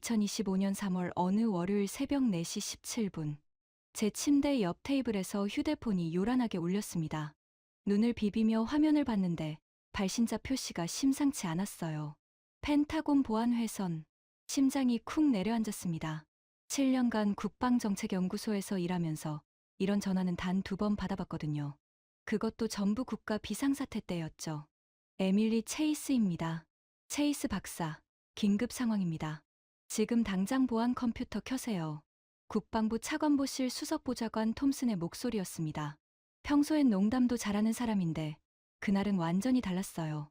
2025년 3월 어느 월요일 새벽 4시 17분. 제 침대 옆 테이블에서 휴대폰이 요란하게 울렸습니다. 눈을 비비며 화면을 봤는데 발신자 표시가 심상치 않았어요. 펜타곤 보안회선. 심장이 쿵 내려앉았습니다. 7년간 국방정책연구소에서 일하면서 이런 전화는 단 2번 받아봤거든요. 그것도 전부 국가 비상사태 때였죠. 에밀리 체이스입니다. 체이스 박사, 긴급 상황입니다. 지금 당장 보안 컴퓨터 켜세요. 국방부 차관보실 수석보좌관 톰슨의 목소리였습니다. 평소엔 농담도 잘하는 사람인데 그날은 완전히 달랐어요.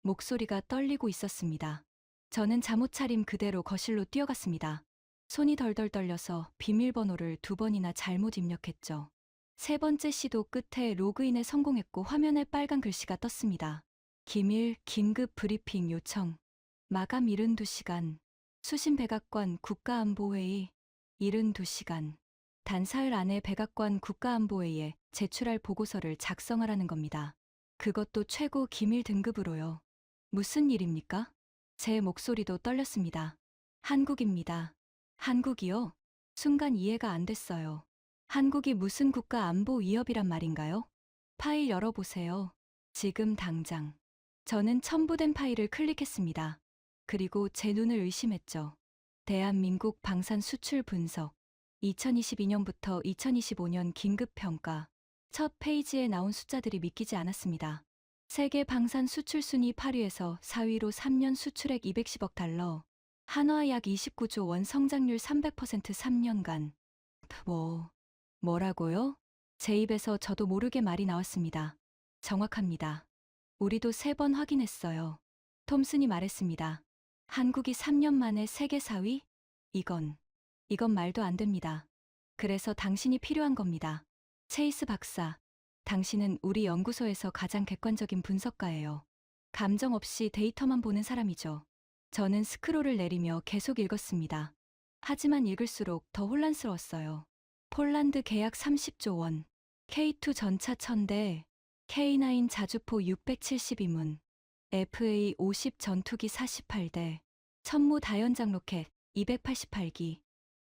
목소리가 떨리고 있었습니다. 저는 잠옷 차림 그대로 거실로 뛰어갔습니다. 손이 덜덜 떨려서 비밀번호를 2번이나 잘못 입력했죠. 3번째 시도 끝에 로그인에 성공했고 화면에 빨간 글씨가 떴습니다. 기밀 긴급 브리핑 요청. 마감 72시간. 수신 백악관 국가안보회의 72시간. 단사흘 안에 백악관 국가안보회의에 제출할 보고서를 작성하라는 겁니다. 그것도 최고 기밀 등급으로요. 무슨 일입니까? 제 목소리도 떨렸습니다. 한국입니다. 한국이요? 순간 이해가 안 됐어요. 한국이 무슨 국가 안보 위협이란 말인가요? 파일 열어보세요. 지금 당장. 저는 첨부된 파일을 클릭했습니다. 그리고 제 눈을 의심했죠. 대한민국 방산 수출 분석. 2022년부터 2025년 긴급평가. 첫 페이지에 나온 숫자들이 믿기지 않았습니다. 세계 방산 수출 순위 8위에서 4위로 3년 수출액 210억 달러. 한화 약 29조 원 성장률 300% 3년간. 뭐라고요? 제 입에서 저도 모르게 말이 나왔습니다. 정확합니다. 우리도 3번 확인했어요. 톰슨이 말했습니다. 한국이 3년 만에 세계 4위? 이건 말도 안 됩니다. 그래서 당신이 필요한 겁니다. 체이스 박사, 당신은 우리 연구소에서 가장 객관적인 분석가예요. 감정 없이 데이터만 보는 사람이죠. 저는 스크롤을 내리며 계속 읽었습니다. 하지만 읽을수록 더 혼란스러웠어요. 폴란드 계약 30조 원, K2 전차 1000대, K9 자주포 672문, FA 50 전투기 48대, 천무 다연장 로켓 288기.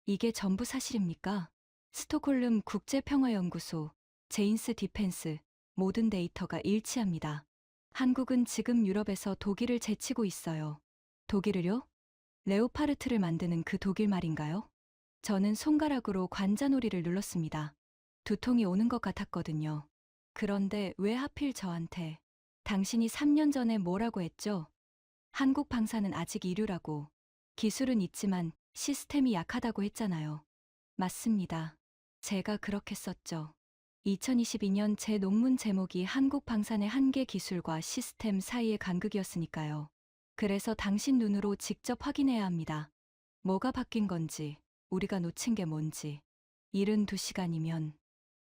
이게 전부 사실입니까? 스톡홀름 국제평화연구소, 제인스 디펜스, 모든 데이터가 일치합니다. 한국은 지금 유럽에서 독일을 제치고 있어요. 독일을요? 레오파르트를 만드는 그 독일 말인가요? 저는 손가락으로 관자놀이를 눌렀습니다. 두통이 오는 것 같았거든요. 그런데 왜 하필 저한테? 당신이 3년 전에 뭐라고 했죠? 한국 방사는 아직 이류라고. 기술은 있지만 시스템이 약하다고 했잖아요. 맞습니다. 제가 그렇게 썼죠. 2022년 제 논문 제목이 한국 방산의 한계 기술과 시스템 사이의 간극이었으니까요. 그래서 당신 눈으로 직접 확인해야 합니다. 뭐가 바뀐 건지, 우리가 놓친 게 뭔지. 72시간이면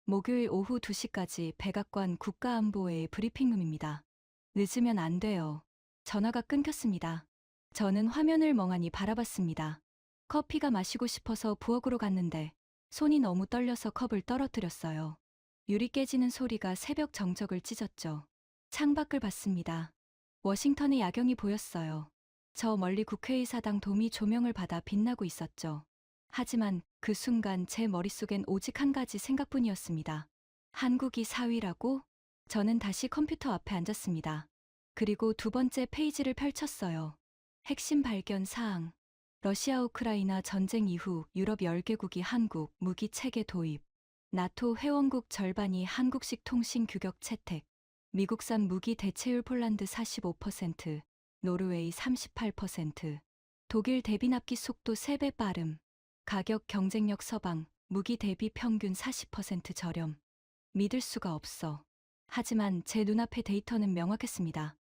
목요일 오후 2시까지 백악관 국가안보회의 브리핑룸입니다. 늦으면 안 돼요. 전화가 끊겼습니다. 저는 화면을 멍하니 바라봤습니다. 커피가 마시고 싶어서 부엌으로 갔는데 손이 너무 떨려서 컵을 떨어뜨렸어요. 유리 깨지는 소리가 새벽 정적을 찢었죠. 창밖을 봤습니다. 워싱턴의 야경이 보였어요. 저 멀리 국회의사당 돔이 조명을 받아 빛나고 있었죠. 하지만 그 순간 제 머릿속엔 오직 한 가지 생각뿐이었습니다. 한국이 4위라고? 저는 다시 컴퓨터 앞에 앉았습니다. 그리고 2번째 페이지를 펼쳤어요. 핵심 발견 사항. 러시아 우크라이나 전쟁 이후 유럽 10개국이 한국 무기 체계 도입. 나토 회원국 절반이 한국식 통신 규격 채택. 미국산 무기 대체율 폴란드 45%, 노르웨이 38%. 독일 대비 납기 속도 3배 빠름. 가격 경쟁력 서방, 무기 대비 평균 40% 저렴. 믿을 수가 없어. 하지만 제 눈앞의 데이터는 명확했습니다.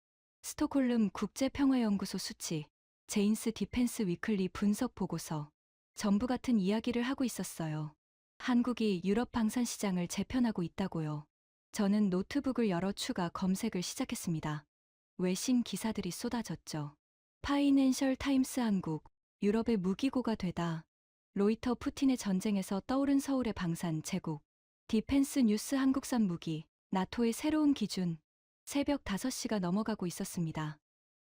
스톡홀름 국제평화연구소 수치, 제인스 디펜스 위클리 분석 보고서. 전부 같은 이야기를 하고 있었어요. 한국이 유럽 방산 시장을 재편하고 있다고요. 저는 노트북을 열어 추가 검색을 시작했습니다. 외신 기사들이 쏟아졌죠. 파이낸셜 타임스 한국, 유럽의 무기고가 되다. 로이터 푸틴의 전쟁에서 떠오른 서울의 방산 제국. 디펜스 뉴스 한국산 무기, 나토의 새로운 기준. 새벽 5시가 넘어가고 있었습니다.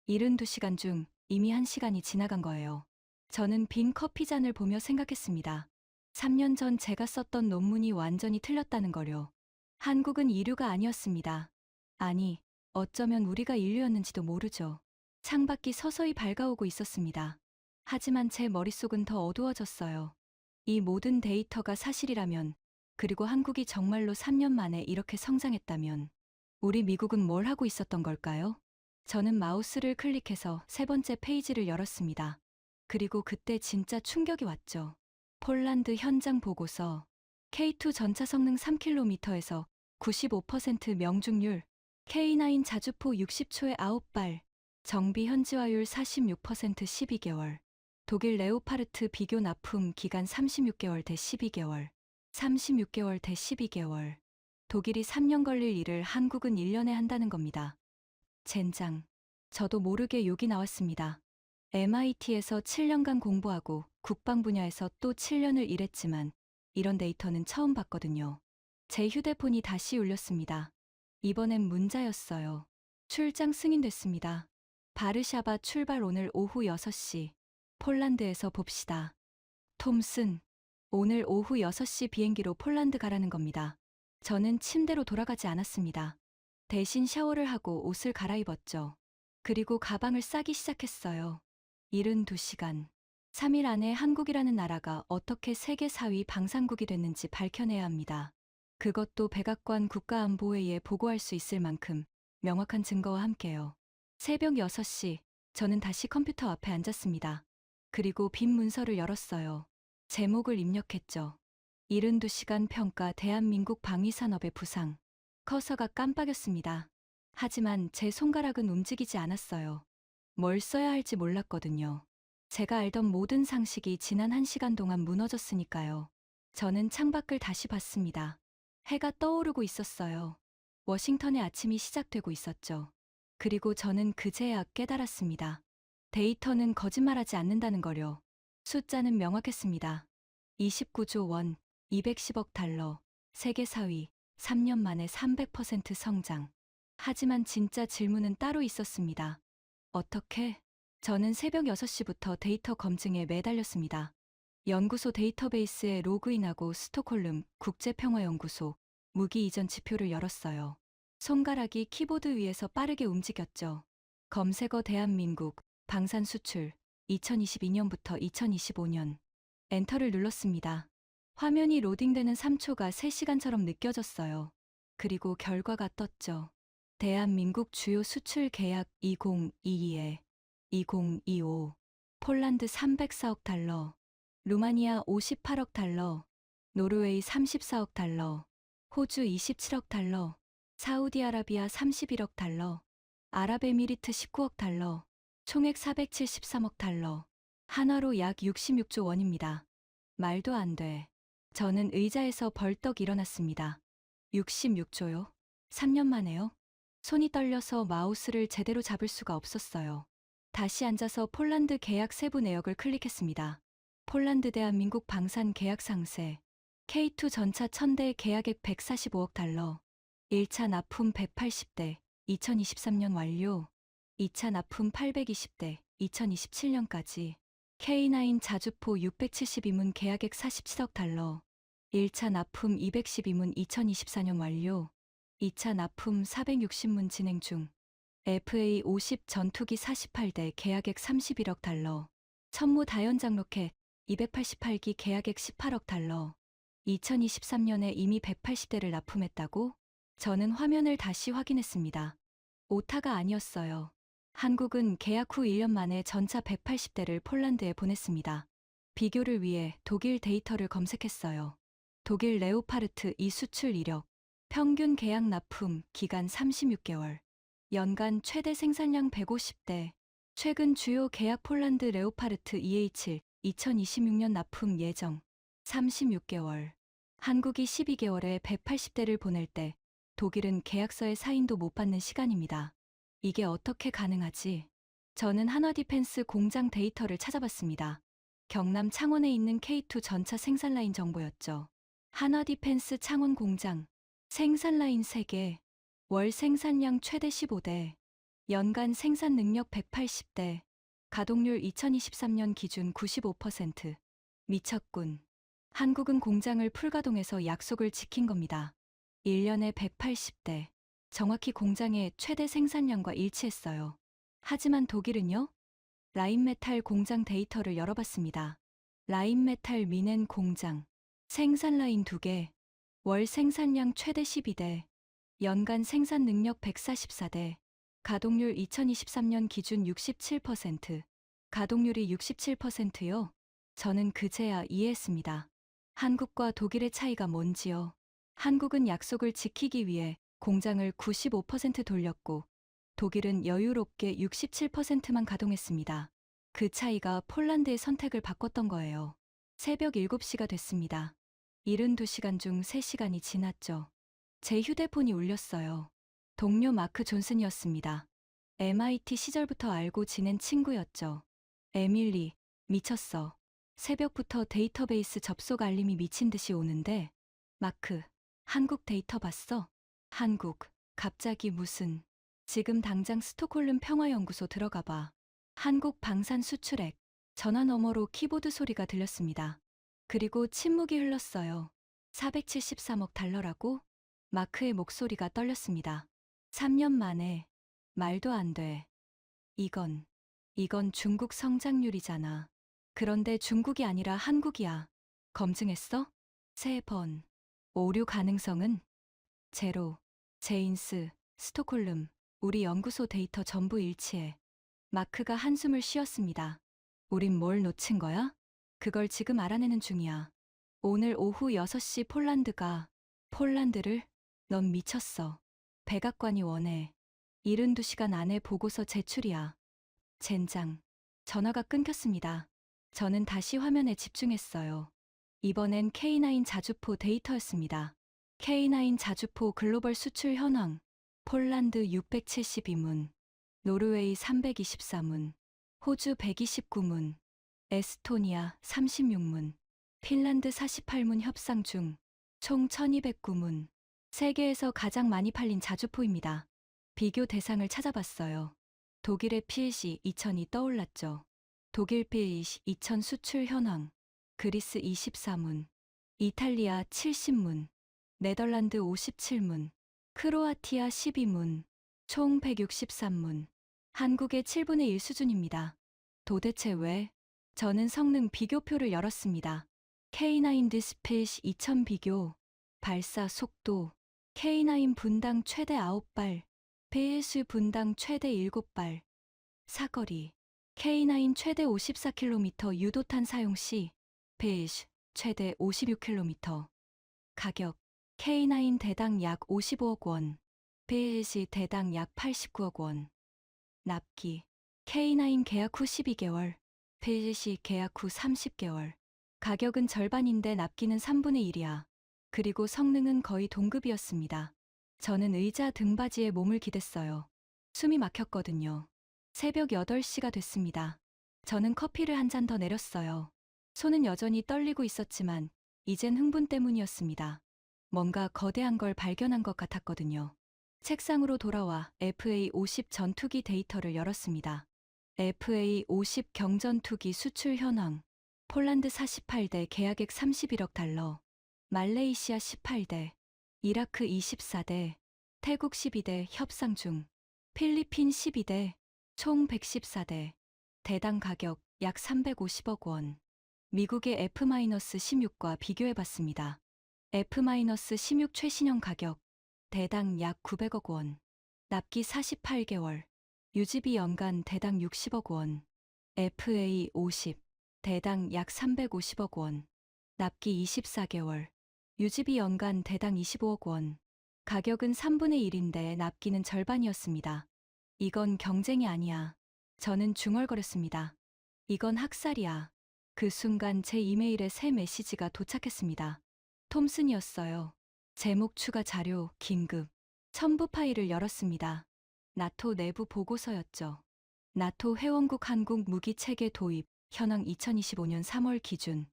72시간 중 이미 1시간이 지나간 거예요. 저는 빈 커피 잔을 보며 생각했습니다. 3년 전 제가 썼던 논문이 완전히 틀렸다는 거요. 한국은 인류가 아니었습니다. 아니, 어쩌면 우리가 인류였는지도 모르죠. 창밖이 서서히 밝아오고 있었습니다. 하지만 제 머릿속은 더 어두워졌어요. 이 모든 데이터가 사실이라면, 그리고 한국이 정말로 3년 만에 이렇게 성장했다면, 우리 미국은 뭘 하고 있었던 걸까요? 저는 마우스를 클릭해서 세 번째 페이지를 열었습니다. 그리고 그때 진짜 충격이 왔죠. 폴란드 현장 보고서. K2 전차 성능 3km에서 95% 명중률, K9 자주포 60초에 9발, 정비 현지화율 46% 12개월, 독일 레오파르트 비교 납품 기간 36개월 대 12개월, 36개월 대 12개월. 독일이 3년 걸릴 일을 한국은 1년에 한다는 겁니다. 젠장. 저도 모르게 욕이 나왔습니다. MIT에서 7년간 공부하고 국방 분야에서 또 7년을 일했지만 이런 데이터는 처음 봤거든요. 제 휴대폰이 다시 울렸습니다. 이번엔 문자였어요. 출장 승인됐습니다. 바르샤바 출발 오늘 오후 6시. 폴란드에서 봅시다. 톰슨. 오늘 오후 6시 비행기로 폴란드 가라는 겁니다. 저는 침대로 돌아가지 않았습니다. 대신 샤워를 하고 옷을 갈아입었죠. 그리고 가방을 싸기 시작했어요. 72시간. 3일 안에 한국이라는 나라가 어떻게 세계 4위 방산국이 됐는지 밝혀내야 합니다. 그것도 백악관 국가안보회의에 보고할 수 있을 만큼 명확한 증거와 함께요. 새벽 6시, 저는 다시 컴퓨터 앞에 앉았습니다. 그리고 빈 문서를 열었어요. 제목을 입력했죠. 72시간 평가 대한민국 방위산업의 부상. 커서가 깜빡였습니다. 하지만 제 손가락은 움직이지 않았어요. 뭘 써야 할지 몰랐거든요. 제가 알던 모든 상식이 지난 1시간 동안 무너졌으니까요. 저는 창밖을 다시 봤습니다. 해가 떠오르고 있었어요. 워싱턴의 아침이 시작되고 있었죠. 그리고 저는 그제야 깨달았습니다. 데이터는 거짓말하지 않는다는 거요. 숫자는 명확했습니다. 29조 원, 210억 달러, 세계 4위, 3년 만에 300% 성장. 하지만 진짜 질문은 따로 있었습니다. 어떻게? 저는 새벽 6시부터 데이터 검증에 매달렸습니다. 연구소 데이터베이스에 로그인하고 스톡홀름 국제평화연구소 무기 이전 지표를 열었어요. 손가락이 키보드 위에서 빠르게 움직였죠. 검색어 대한민국 방산 수출 2022년부터 2025년. 엔터를 눌렀습니다. 화면이 로딩되는 3초가 3시간처럼 느껴졌어요. 그리고 결과가 떴죠. 대한민국 주요 수출 계약 2022에 2025. 폴란드 304억 달러, 루마니아 58억 달러, 노르웨이 34억 달러, 호주 27억 달러, 사우디아라비아 31억 달러, 아랍에미리트 19억 달러, 총액 473억 달러, 한화로 약 66조 원입니다. 말도 안 돼. 저는 의자에서 벌떡 일어났습니다. 66조요? 3년 만에요? 손이 떨려서 마우스를 제대로 잡을 수가 없었어요. 다시 앉아서 폴란드 계약 세부 내역을 클릭했습니다. 폴란드 대한민국 방산 계약 상세. K2 전차 1000대 계약액 145억 달러. 1차 납품 180대, 2023년 완료. 2차 납품 820대, 2027년까지. K9 자주포 672문 계약액 47억 달러. 1차 납품 212문 2024년 완료. 2차 납품 460문 진행 중. FA50 전투기 48대 계약액 31억 달러. 천무 다연장 로켓 288기 계약액 18억 달러. 2023년에 이미 180대를 납품했다고? 저는 화면을 다시 확인했습니다. 오타가 아니었어요. 한국은 계약 후 1년 만에 전차 180대를 폴란드에 보냈습니다. 비교를 위해 독일 데이터를 검색했어요. 독일 레오파르트 2 수출 이력. 평균 계약 납품 기간 36개월. 연간 최대 생산량 150대. 최근 주요 계약 폴란드 레오파르트 EH 2026년 납품 예정 36개월. 한국이 12개월에 180대를 보낼 때 독일은 계약서에 사인도 못 받는 시간입니다. 이게 어떻게 가능하지? 저는 한화디펜스 공장 데이터를 찾아봤습니다. 경남 창원에 있는 K2 전차 생산 라인 정보였죠. 한화디펜스 창원 공장. 생산 라인 3개. 월 생산량 최대 15대. 연간 생산 능력 180대. 가동률 2023년 기준 95%. 미쳤군. 한국은 공장을 풀가동해서 약속을 지킨 겁니다. 1년에 180대. 정확히 공장의 최대 생산량과 일치했어요. 하지만 독일은요? 라인메탈 공장 데이터를 열어봤습니다. 라인메탈 미넨 공장. 생산 라인 2개. 월 생산량 최대 12대. 연간 생산 능력 144대. 가동률 2023년 기준 67%. 가동률이 67%요? 저는 그제야 이해했습니다. 한국과 독일의 차이가 뭔지요. 한국은 약속을 지키기 위해 공장을 95% 돌렸고, 독일은 여유롭게 67%만 가동했습니다. 그 차이가 폴란드의 선택을 바꿨던 거예요. 새벽 7시가 됐습니다. 72시간 중 3시간이 지났죠. 제 휴대폰이 울렸어요. 동료 마크 존슨이었습니다. MIT 시절부터 알고 지낸 친구였죠. 에밀리, 미쳤어. 새벽부터 데이터베이스 접속 알림이 미친 듯이 오는데, 마크, 한국 데이터 봤어? 한국, 갑자기 무슨, 지금 당장 스톡홀름 평화연구소 들어가 봐. 한국 방산 수출액, 전화 너머로 키보드 소리가 들렸습니다. 그리고 침묵이 흘렀어요. 473억 달러라고? 마크의 목소리가 떨렸습니다. 3년 만에, 말도 안 돼. 이건 중국 성장률이잖아. 그런데 중국이 아니라 한국이야. 검증했어? 3번. 오류 가능성은? 제로. 제인스, 스톡홀름, 우리 연구소 데이터 전부 일치해. 마크가 한숨을 쉬었습니다. 우린 뭘 놓친 거야? 그걸 지금 알아내는 중이야. 오늘 오후 6시 폴란드를? 넌 미쳤어. 백악관이 원해. 72시간 안에 보고서 제출이야. 젠장. 전화가 끊겼습니다. 저는 다시 화면에 집중했어요. 이번엔 K9 자주포 데이터였습니다. K9 자주포 글로벌 수출 현황. 폴란드 672문, 노르웨이 324문, 호주 129문, 에스토니아 36문, 핀란드 48문 협상 중, 총 1209문. 세계에서 가장 많이 팔린 자주포입니다. 비교 대상을 찾아봤어요. 독일의 PLC 2000이 떠올랐죠. 독일 PLC 2000 수출 현황, 그리스 24문, 이탈리아 70문, 네덜란드 57문, 크로아티아 12문, 총 163문, 한국의 7분의 1 수준입니다. 도대체 왜? 저는 성능 비교표를 열었습니다. K9 디스플릿 2000 비교, 발사 속도, K9 분당 최대 9발, PS 분당 최대 7발, 사거리, K9 최대 54km 유도탄 사용 시, PS 최대 56km, 가격, K9 대당 약 55억 원, PS 대당 약 89억 원. 납기, K9 계약 후 12개월, PS 계약 후 30개월. 가격은 절반인데 납기는 3분의 1이야. 그리고 성능은 거의 동급이었습니다. 저는 의자 등받이에 몸을 기댔어요. 숨이 막혔거든요. 새벽 8시가 됐습니다. 저는 커피를 한 잔 더 내렸어요. 손은 여전히 떨리고 있었지만 이젠 흥분 때문이었습니다. 뭔가 거대한 걸 발견한 것 같았거든요. 책상으로 돌아와 FA50 전투기 데이터를 열었습니다. FA50 경전투기 수출 현황. 폴란드 48대 계약액 31억 달러, 말레이시아 18대, 이라크 24대, 태국 12대 협상 중, 필리핀 12대, 총 114대, 대당 가격 약 350억 원. 미국의 F-16과 비교해봤습니다. F-16 최신형 가격, 대당 약 900억 원. 납기 48개월, 유지비 연간 대당 60억 원. FA50, 대당 약 350억 원. 납기 24개월, 유지비 연간 대당 25억 원. 가격은 3분의 1인데 납기는 절반이었습니다. 이건 경쟁이 아니야. 저는 중얼거렸습니다. 이건 학살이야. 그 순간 제 이메일에 새 메시지가 도착했습니다. 톰슨이었어요. 제목 추가 자료, 긴급. 첨부 파일을 열었습니다. 나토 내부 보고서였죠. 나토 회원국 한국 무기 체계 도입, 현황 2025년 3월 기준.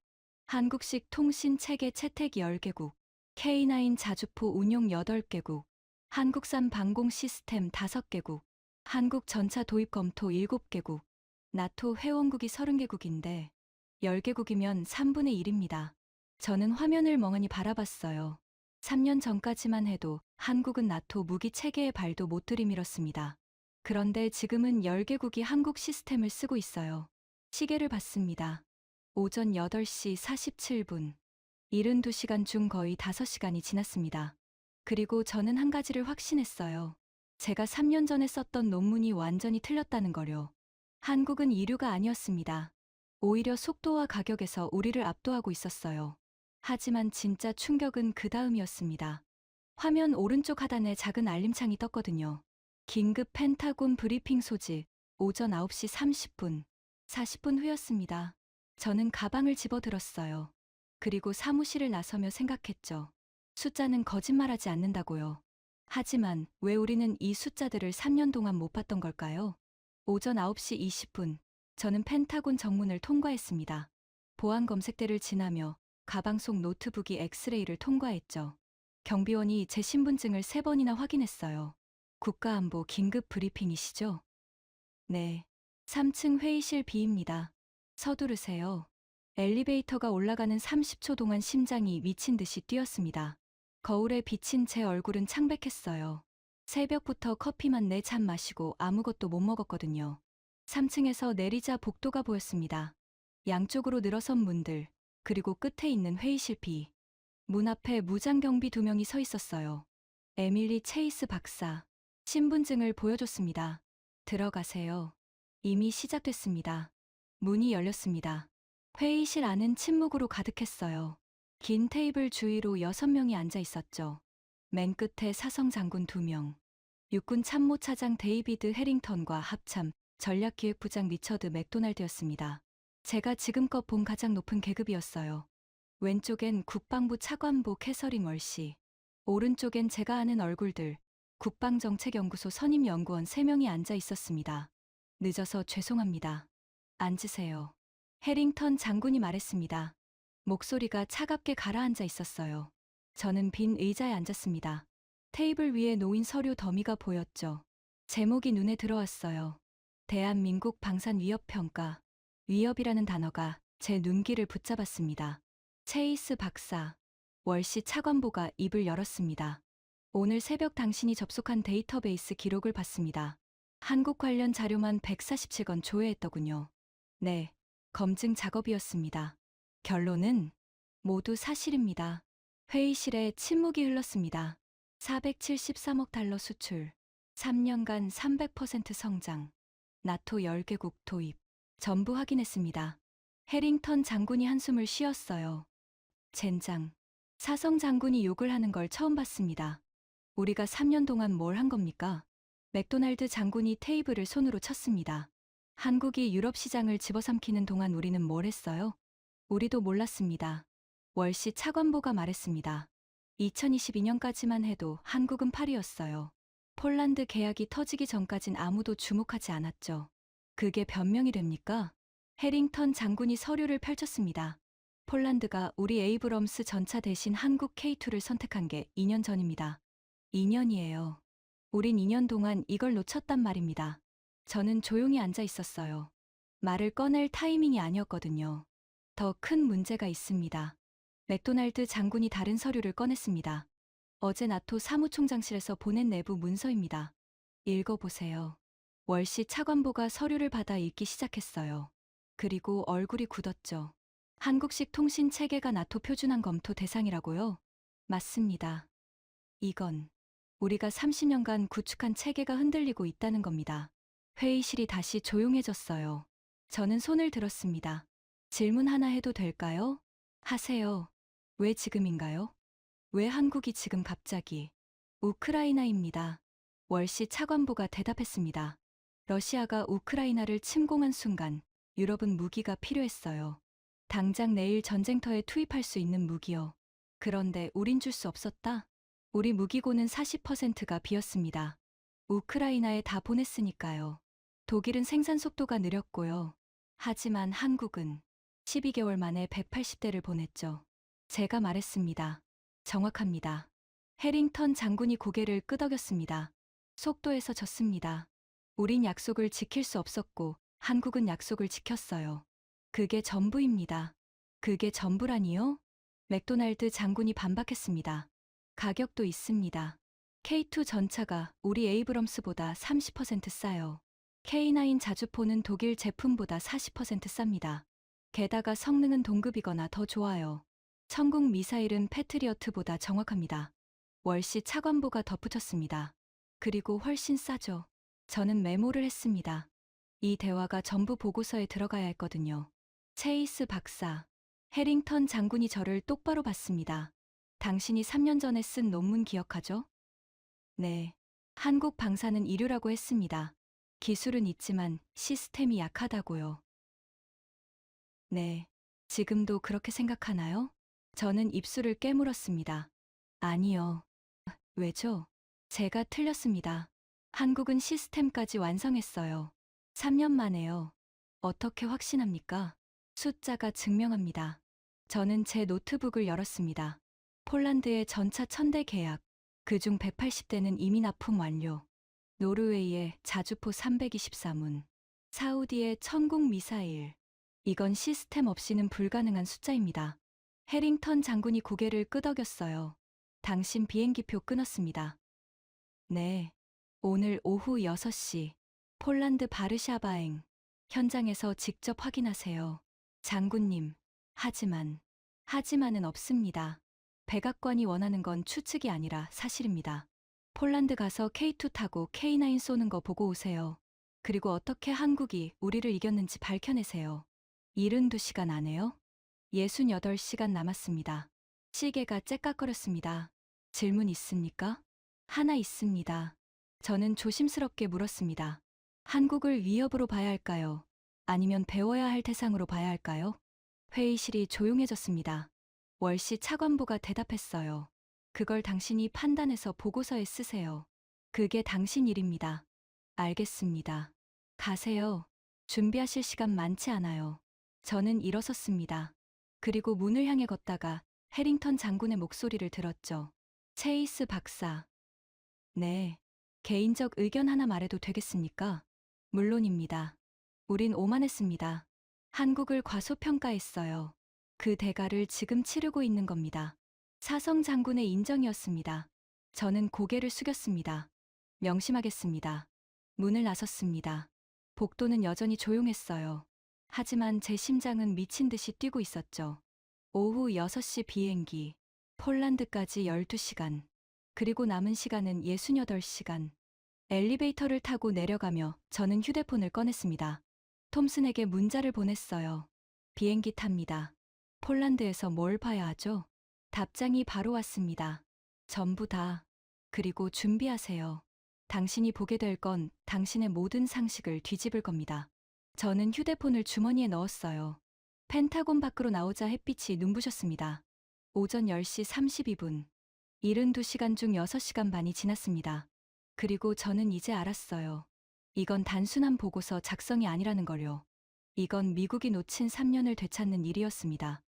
한국식 통신 체계 채택 10개국, K9 자주포 운용 8개국, 한국산 방공 시스템 5개국, 한국 전차 도입 검토 7개국, 나토 회원국이 30개국인데 10개국이면 3분의 1입니다. 저는 화면을 멍하니 바라봤어요. 3년 전까지만 해도 한국은 나토 무기 체계에 발도 못 들이밀었습니다. 그런데 지금은 10개국이 한국 시스템을 쓰고 있어요. 시계를 봤습니다. 오전 8시 47분. 72시간 중 거의 5시간이 지났습니다. 그리고 저는 한 가지를 확신했어요. 제가 3년 전에 썼던 논문이 완전히 틀렸다는 거요. 한국은 이류가 아니었습니다. 오히려 속도와 가격에서 우리를 압도하고 있었어요. 하지만 진짜 충격은 그 다음이었습니다. 화면 오른쪽 하단에 작은 알림창이 떴거든요. 긴급 펜타곤 브리핑 소집, 오전 9시 30분. 40분 후였습니다. 저는 가방을 집어들었어요. 그리고 사무실을 나서며 생각했죠. 숫자는 거짓말하지 않는다고요. 하지만 왜 우리는 이 숫자들을 3년 동안 못 봤던 걸까요? 오전 9시 20분, 저는 펜타곤 정문을 통과했습니다. 보안 검색대를 지나며 가방 속 노트북이 엑스레이를 통과했죠. 경비원이 제 신분증을 3번이나 확인했어요. 국가안보 긴급 브리핑이시죠? 네. 3층 회의실 B입니다. 서두르세요. 엘리베이터가 올라가는 30초 동안 심장이 미친 듯이 뛰었습니다. 거울에 비친 제 얼굴은 창백했어요. 새벽부터 커피만 4잔 마시고 아무것도 못 먹었거든요. 3층에서 내리자 복도가 보였습니다. 양쪽으로 늘어선 문들, 그리고 끝에 있는 회의실 B. 문 앞에 무장경비 2명이 서 있었어요. 에밀리 체이스 박사. 신분증을 보여줬습니다. 들어가세요. 이미 시작됐습니다. 문이 열렸습니다. 회의실 안은 침묵으로 가득했어요. 긴 테이블 주위로 6명이 앉아 있었죠. 맨 끝에 사성 장군 2명. 육군 참모차장 데이비드 해링턴과 합참 전략기획부장 리처드 맥도날드였습니다. 제가 지금껏 본 가장 높은 계급이었어요. 왼쪽엔 국방부 차관보 캐서린 월시, 오른쪽엔 제가 아는 얼굴들, 국방정책연구소 선임연구원 3명이 앉아 있었습니다. 늦어서 죄송합니다. 앉으세요. 해링턴 장군이 말했습니다. 목소리가 차갑게 가라앉아 있었어요. 저는 빈 의자에 앉았습니다. 테이블 위에 놓인 서류 더미가 보였죠. 제목이 눈에 들어왔어요. 대한민국 방산위협평가. 위협이라는 단어가 제 눈길을 붙잡았습니다. 체이스 박사. 월시 차관보가 입을 열었습니다. 오늘 새벽 당신이 접속한 데이터베이스 기록을 봤습니다. 한국 관련 자료만 147건 조회했더군요. 네, 검증 작업이었습니다. 결론은 모두 사실입니다. 회의실에 침묵이 흘렀습니다. 473억 달러 수출, 3년간 300% 성장, 나토 10개국 도입, 전부 확인했습니다. 해링턴 장군이 한숨을 쉬었어요. 젠장, 사성 장군이 욕을 하는 걸 처음 봤습니다. 우리가 3년 동안 뭘 한 겁니까? 맥도날드 장군이 테이블을 손으로 쳤습니다. 한국이 유럽 시장을 집어삼키는 동안 우리는 뭘 했어요? 우리도 몰랐습니다. 월시 차관보가 말했습니다. 2022년까지만 해도 한국은 8위였어요. 폴란드 계약이 터지기 전까진 아무도 주목하지 않았죠. 그게 변명이 됩니까? 해링턴 장군이 서류를 펼쳤습니다. 폴란드가 우리 에이브럼스 전차 대신 한국 K2를 선택한 게 2년 전입니다. 2년이에요. 우린 2년 동안 이걸 놓쳤단 말입니다. 저는 조용히 앉아 있었어요. 말을 꺼낼 타이밍이 아니었거든요. 더 큰 문제가 있습니다. 맥도날드 장군이 다른 서류를 꺼냈습니다. 어제 나토 사무총장실에서 보낸 내부 문서입니다. 읽어보세요. 월시 차관보가 서류를 받아 읽기 시작했어요. 그리고 얼굴이 굳었죠. 한국식 통신 체계가 나토 표준안 검토 대상이라고요? 맞습니다. 이건 우리가 30년간 구축한 체계가 흔들리고 있다는 겁니다. 회의실이 다시 조용해졌어요. 저는 손을 들었습니다. 질문 하나 해도 될까요? 하세요. 왜 지금인가요? 왜 한국이 지금 갑자기? 우크라이나입니다. 월시 차관보가 대답했습니다. 러시아가 우크라이나를 침공한 순간 유럽은 무기가 필요했어요. 당장 내일 전쟁터에 투입할 수 있는 무기요. 그런데 우린 줄 수 없었다. 우리 무기고는 40%가 비었습니다. 우크라이나에 다 보냈으니까요. 독일은 생산 속도가 느렸고요. 하지만 한국은 12개월 만에 180대를 보냈죠. 제가 말했습니다. 정확합니다. 해링턴 장군이 고개를 끄덕였습니다. 속도에서 졌습니다. 우린 약속을 지킬 수 없었고 한국은 약속을 지켰어요. 그게 전부입니다. 그게 전부라니요? 맥도날드 장군이 반박했습니다. 가격도 있습니다. K2 전차가 우리 에이브럼스보다 30% 싸요. K9 자주포는 독일 제품보다 40% 쌉니다. 게다가 성능은 동급이거나 더 좋아요. 천국 미사일은 패트리어트보다 정확합니다. 월시 차관보가 덧붙였습니다. 그리고 훨씬 싸죠. 저는 메모를 했습니다. 이 대화가 전부 보고서에 들어가야 했거든요. 체이스 박사, 해링턴 장군이 저를 똑바로 봤습니다. 당신이 3년 전에 쓴 논문 기억하죠? 네. 한국 방사는 이류라고 했습니다. 기술은 있지만 시스템이 약하다고요. 네. 지금도 그렇게 생각하나요? 저는 입술을 깨물었습니다. 아니요. 왜죠? 제가 틀렸습니다. 한국은 시스템까지 완성했어요. 3년 만에요. 어떻게 확신합니까? 숫자가 증명합니다. 저는 제 노트북을 열었습니다. 폴란드의 전차 1000대 계약, 그중 180대는 이미 납품 완료. 노르웨이의 자주포 324문, 사우디의 천국 미사일. 이건 시스템 없이는 불가능한 숫자입니다. 해링턴 장군이 고개를 끄덕였어요. 당신 비행기표 끊었습니다. 네. 오늘 오후 6시, 폴란드 바르샤바행. 현장에서 직접 확인하세요. 장군님. 하지만은 없습니다. 백악관이 원하는 건 추측이 아니라 사실입니다. 폴란드 가서 K2 타고 K9 쏘는 거 보고 오세요. 그리고 어떻게 한국이 우리를 이겼는지 밝혀내세요. 72시간 안에요? 68시간 남았습니다. 시계가 째깍거렸습니다. 질문 있습니까? 하나 있습니다. 저는 조심스럽게 물었습니다. 한국을 위협으로 봐야 할까요? 아니면 배워야 할 대상으로 봐야 할까요? 회의실이 조용해졌습니다. 월시 차관보가 대답했어요. 그걸 당신이 판단해서 보고서에 쓰세요. 그게 당신 일입니다. 알겠습니다. 가세요. 준비하실 시간 많지 않아요. 저는 일어섰습니다. 그리고 문을 향해 걷다가 해링턴 장군의 목소리를 들었죠. 체이스 박사. 네. 개인적 의견 하나 말해도 되겠습니까? 물론입니다. 우린 오만했습니다. 한국을 과소평가했어요. 그 대가를 지금 치르고 있는 겁니다. 사성 장군의 인정이었습니다. 저는 고개를 숙였습니다. 명심하겠습니다. 문을 나섰습니다. 복도는 여전히 조용했어요. 하지만 제 심장은 미친 듯이 뛰고 있었죠. 오후 6시 비행기, 폴란드까지 12시간, 그리고 남은 시간은 68시간. 엘리베이터를 타고 내려가며 저는 휴대폰을 꺼냈습니다. 톰슨에게 문자를 보냈어요. 비행기 탑니다. 폴란드에서 뭘 봐야 하죠? 답장이 바로 왔습니다. 전부 다. 그리고 준비하세요. 당신이 보게 될 건 당신의 모든 상식을 뒤집을 겁니다. 저는 휴대폰을 주머니에 넣었어요. 펜타곤 밖으로 나오자 햇빛이 눈부셨습니다. 오전 10시 32분. 72시간 중 6시간 반이 지났습니다. 그리고 저는 이제 알았어요. 이건 단순한 보고서 작성이 아니라는 걸요. 이건 미국이 놓친 3년을 되찾는 일이었습니다.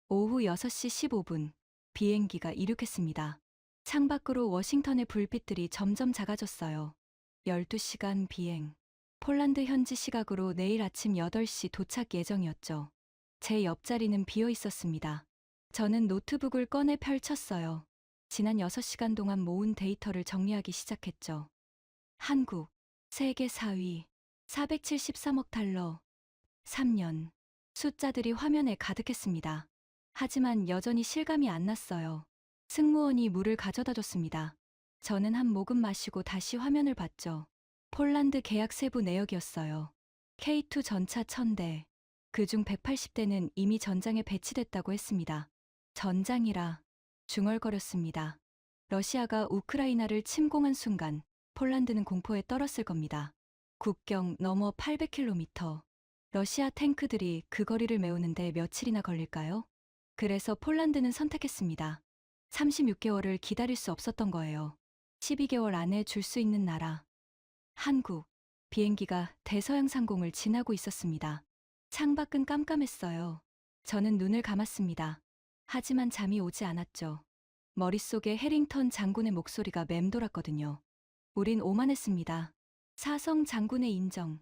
오후 6시 15분, 비행기가 이륙했습니다. 창밖으로 워싱턴의 불빛들이 점점 작아졌어요. 12시간 비행. 폴란드 현지 시각으로 내일 아침 8시 도착 예정이었죠. 제 옆자리는 비어 있었습니다. 저는 노트북을 꺼내 펼쳤어요. 지난 6시간 동안 모은 데이터를 정리하기 시작했죠. 한국, 세계 4위, 473억 달러, 3년. 숫자들이 화면에 가득했습니다. 하지만 여전히 실감이 안 났어요. 승무원이 물을 가져다 줬습니다. 저는 한 모금 마시고 다시 화면을 봤죠. 폴란드 계약 세부 내역이었어요. K2 전차 1000대, 그중 180대는 이미 전장에 배치됐다고 했습니다. 전장이라 중얼거렸습니다. 러시아가 우크라이나를 침공한 순간 폴란드는 공포에 떨었을 겁니다. 국경 너머 800km. 러시아 탱크들이 그 거리를 메우는데 며칠이나 걸릴까요? 그래서 폴란드는 선택했습니다. 36개월을 기다릴 수 없었던 거예요. 12개월 안에 줄 수 있는 나라. 한국. 비행기가 대서양 상공을 지나고 있었습니다. 창밖은 깜깜했어요. 저는 눈을 감았습니다. 하지만 잠이 오지 않았죠. 머릿속에 해링턴 장군의 목소리가 맴돌았거든요. 우린 오만했습니다. 사성 장군의 인정.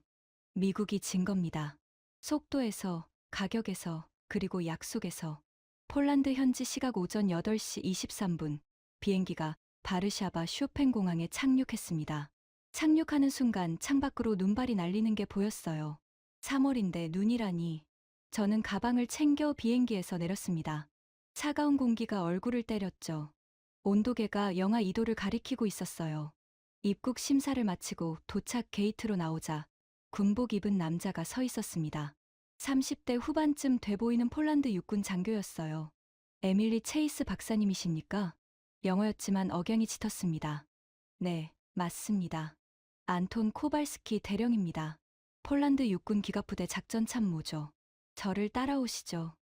미국이 진 겁니다. 속도에서, 가격에서, 그리고 약속에서. 폴란드 현지 시각 오전 8시 23분, 비행기가 바르샤바 쇼팽 공항에 착륙했습니다. 착륙하는 순간 창밖으로 눈발이 날리는 게 보였어요. 3월인데 눈이라니. 저는 가방을 챙겨 비행기에서 내렸습니다. 차가운 공기가 얼굴을 때렸죠. 온도계가 영하 2도를 가리키고 있었어요. 입국 심사를 마치고 도착 게이트로 나오자 군복 입은 남자가 서 있었습니다. 30대 후반쯤 돼 보이는 폴란드 육군 장교였어요. 에밀리 체이스 박사님이십니까? 영어였지만 억양이 짙었습니다. 네, 맞습니다. 안톤 코발스키 대령입니다. 폴란드 육군 기갑부대 작전참모죠. 저를 따라오시죠.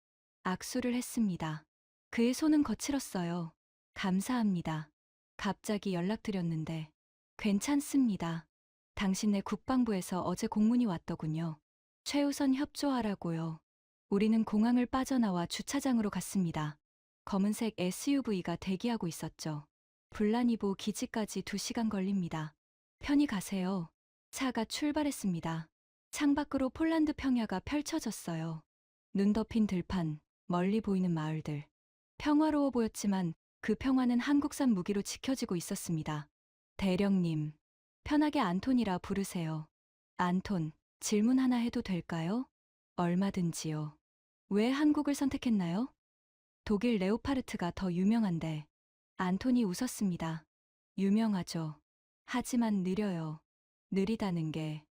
악수를 했습니다. 그의 손은 거칠었어요. 감사합니다. 갑자기 연락드렸는데. 괜찮습니다. 당신네 국방부에서 어제 공문이 왔더군요. 최우선 협조하라고요. 우리는 공항을 빠져나와 주차장으로 갔습니다. 검은색 SUV가 대기하고 있었죠. 블라니보 기지까지 2시간 걸립니다. 편히 가세요. 차가 출발했습니다. 창밖으로 폴란드 평야가 펼쳐졌어요. 눈 덮인 들판, 멀리 보이는 마을들. 평화로워 보였지만 그 평화는 한국산 무기로 지켜지고 있었습니다. 대령님, 편하게 안톤이라 부르세요. 안톤, 질문 하나 해도 될까요? 얼마든지요. 왜 한국을 선택했나요? 독일 레오파르트가 더 유명한데. 안톤이 웃었습니다. 유명하죠. 하지만 느려요. 느리다는 게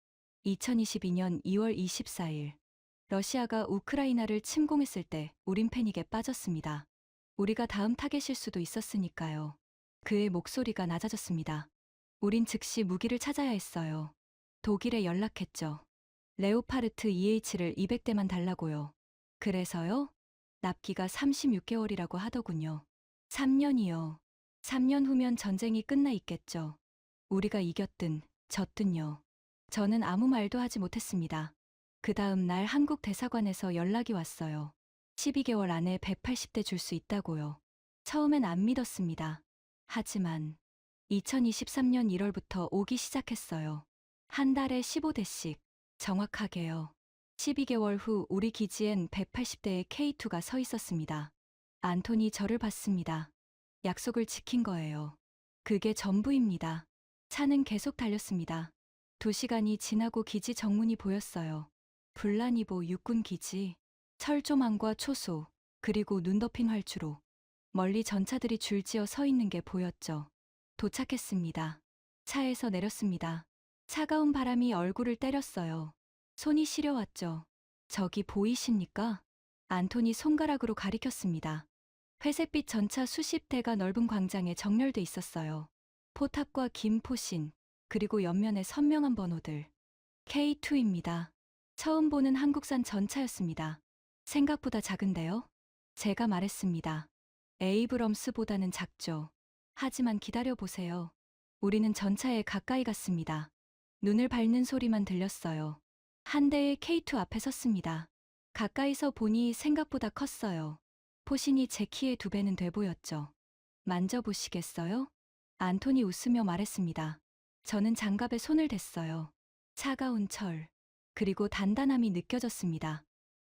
2022년 2월 24일 러시아가 우크라이나를 침공했을 때 우린 패닉에 빠졌습니다. 우리가 다음 타겟일 수도 있었으니까요. 그의 목소리가 낮아졌습니다. 우린 즉시 무기를 찾아야 했어요. 독일에 연락했죠. 레오파르트 EH를 200대만 달라고요. 그래서요? 납기가 36개월이라고 하더군요. 3년이요. 3년 후면 전쟁이 끝나 있겠죠. 우리가 이겼든 졌든요. 저는 아무 말도 하지 못했습니다. 그 다음 날 한국 대사관에서 연락이 왔어요. 12개월 안에 180대 줄 수 있다고요. 처음엔 안 믿었습니다. 하지만 2023년 1월부터 오기 시작했어요. 한 달에 15대씩. 정확하게요. 12개월 후 우리 기지엔 180대의 K2가 서 있었습니다. 안톤이 저를 봤습니다. 약속을 지킨 거예요. 그게 전부입니다. 차는 계속 달렸습니다. 2시간이 지나고 기지 정문이 보였어요. 블라니보 육군 기지. 철조망과 초소, 그리고 눈 덮인 활주로. 멀리 전차들이 줄지어 서 있는 게 보였죠. 도착했습니다. 차에서 내렸습니다. 차가운 바람이 얼굴을 때렸어요. 손이 시려왔죠. 저기 보이십니까? 안톤이 손가락으로 가리켰습니다. 회색빛 전차 수십 대가 넓은 광장에 정렬돼 있었어요. 포탑과 긴 포신, 그리고 옆면에 선명한 번호들. K2입니다. 처음 보는 한국산 전차였습니다. 생각보다 작은데요? 제가 말했습니다. 에이브럼스보다는 작죠. 하지만 기다려보세요. 우리는 전차에 가까이 갔습니다. 눈을 밟는 소리만 들렸어요. 한 대의 K2 앞에 섰습니다. 가까이서 보니 생각보다 컸어요. 포신이 제 키의 2배는 돼 보였죠. 만져보시겠어요? 안톤이 웃으며 말했습니다. 저는 장갑에 손을 댔어요. 차가운 철, 그리고 단단함이 느껴졌습니다.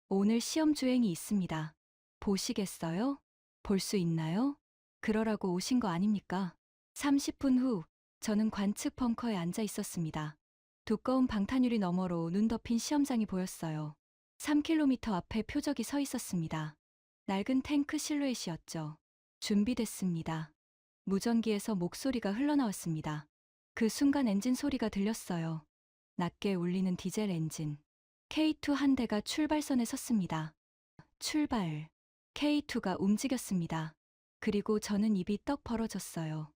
오늘 시험 주행이 있습니다. 보시겠어요? 볼 수 있나요? 그러라고 오신 거 아닙니까? 30분 후, 저는 관측 벙커에 앉아 있었습니다. 두꺼운 방탄유리 너머로 눈 덮인 시험장이 보였어요. 3km 앞에 표적이 서 있었습니다. 낡은 탱크 실루엣이었죠. 준비됐습니다. 무전기에서 목소리가 흘러나왔습니다. 그 순간 엔진 소리가 들렸어요. 낮게 울리는 디젤 엔진. K2 한 대가 출발선에 섰습니다. 출발. K2가 움직였습니다. 그리고 저는 입이 떡 벌어졌어요.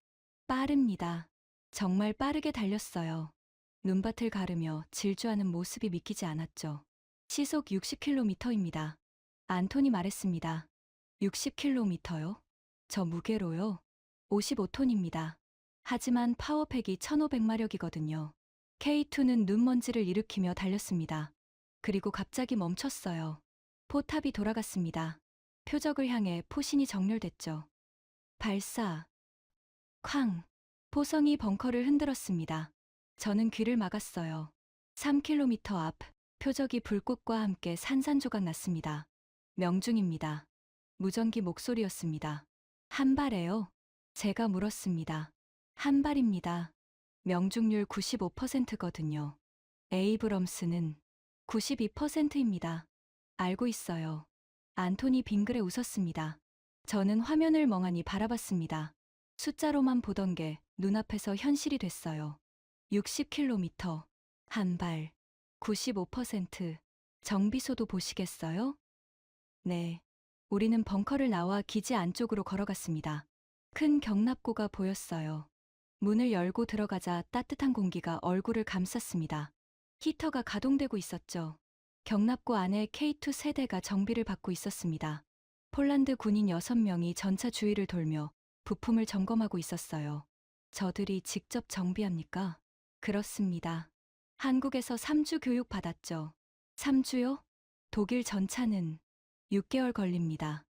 빠릅니다. 정말 빠르게 달렸어요. 눈밭을 가르며 질주하는 모습이 믿기지 않았죠. 시속 60km입니다. 안톤이 말했습니다. 60km요? 저 무게로요? 55톤입니다. 하지만 파워팩이 1500마력이거든요. K2는 눈먼지를 일으키며 달렸습니다. 그리고 갑자기 멈췄어요. 포탑이 돌아갔습니다. 표적을 향해 포신이 정렬됐죠. 발사. 쾅. 포성이 벙커를 흔들었습니다. 저는 귀를 막았어요. 3km 앞 표적이 불꽃과 함께 산산조각 났습니다. 명중입니다. 무전기 목소리였습니다. 한 발에요? 제가 물었습니다. 한 발입니다. 명중률 95%거든요. 에이브럼스는 92%입니다. 알고 있어요. 안토니 빙그레 웃었습니다. 저는 화면을 멍하니 바라봤습니다. 숫자로만 보던 게 눈앞에서 현실이 됐어요. 60km, 한 발, 95%. 정비소도 보시겠어요? 네. 우리는 벙커를 나와 기지 안쪽으로 걸어갔습니다. 큰 경납고가 보였어요. 문을 열고 들어가자 따뜻한 공기가 얼굴을 감쌌습니다. 히터가 가동되고 있었죠. 경납고 안에 K2 세대가 정비를 받고 있었습니다. 폴란드 군인 6명이 전차 주위를 돌며 부품을 점검하고 있었어요. 저들이 직접 정비합니까? 그렇습니다. 한국에서 3주 교육 받았죠. 3주요? 독일 전차는 6개월 걸립니다.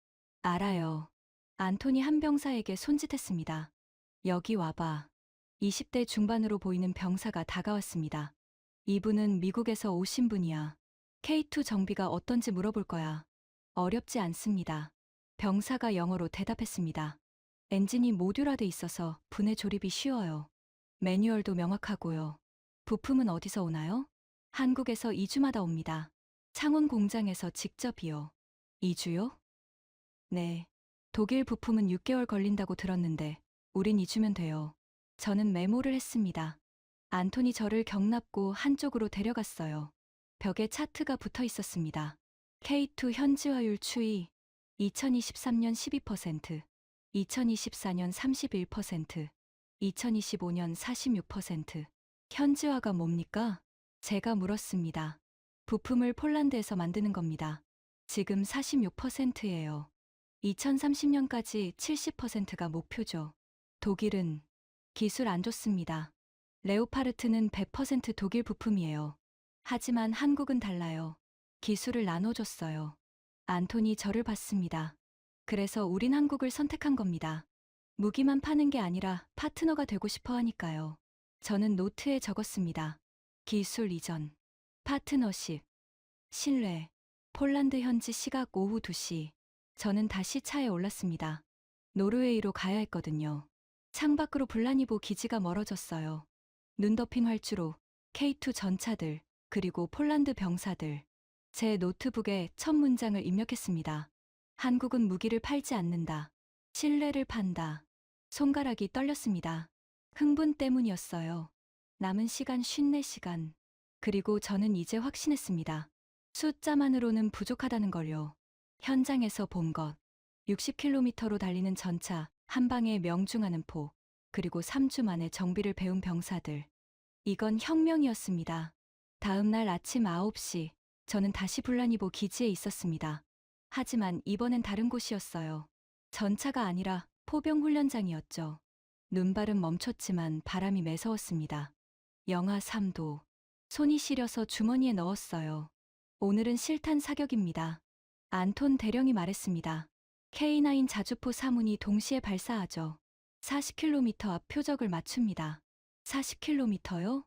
알아요. 안토니 한 병사에게 손짓했습니다. 여기 와봐. 20대 중반으로 보이는 병사가 다가왔습니다. 이분은 미국에서 오신 분이야. K2 정비가 어떤지 물어볼 거야. 어렵지 않습니다. 병사가 영어로 대답했습니다. 엔진이 모듈화돼 있어서 분해 조립이 쉬워요. 매뉴얼도 명확하고요. 부품은 어디서 오나요? 한국에서 2주마다 옵니다. 창원 공장에서 직접이요. 2주요? 네. 독일 부품은 6개월 걸린다고 들었는데 우린 2주면 돼요. 저는 메모를 했습니다. 안토니 저를 경납고 한쪽으로 데려갔어요. 벽에 차트가 붙어 있었습니다. K2 현지화율 추이 2023년 12%, 2024년 31%, 2025년 46%. 현지화가 뭡니까? 제가 물었습니다. 부품을 폴란드에서 만드는 겁니다. 지금 46%예요. 2030년까지 70%가 목표죠. 독일은 기술 안 좋습니다. 레오파르트는 100% 독일 부품이에요. 하지만 한국은 달라요. 기술을 나눠줬어요. 안토니 저를 봤습니다. 그래서 우린 한국을 선택한 겁니다. 무기만 파는 게 아니라 파트너가 되고 싶어 하니까요. 저는 노트에 적었습니다. 기술 이전, 파트너십, 신뢰. 폴란드 현지 시각 오후 2시. 저는 다시 차에 올랐습니다. 노르웨이로 가야 했거든요. 창밖으로 블라니보 기지가 멀어졌어요. 눈 덮인 활주로, K2 전차들, 그리고 폴란드 병사들. 제 노트북에 첫 문장을 입력했습니다. 한국은 무기를 팔지 않는다. 신뢰를 판다. 손가락이 떨렸습니다. 흥분 때문이었어요. 남은 시간 54시간. 그리고 저는 이제 확신했습니다. 숫자만으로는 부족하다는 걸요. 현장에서 본 것. 60km로 달리는 전차, 한 방에 명중하는 포, 그리고 3주 만에 정비를 배운 병사들. 이건 혁명이었습니다. 다음 날 아침 9시, 저는 다시 블라니보 기지에 있었습니다. 하지만 이번엔 다른 곳이었어요. 전차가 아니라 포병 훈련장이었죠. 눈발은 멈췄지만 바람이 매서웠습니다. 영하 3도. 손이 시려서 주머니에 넣었어요. 오늘은 실탄 사격입니다. 안톤 대령이 말했습니다. K9 자주포 3운이 동시에 발사하죠. 40km 앞 표적을 맞춥니다. 40km요?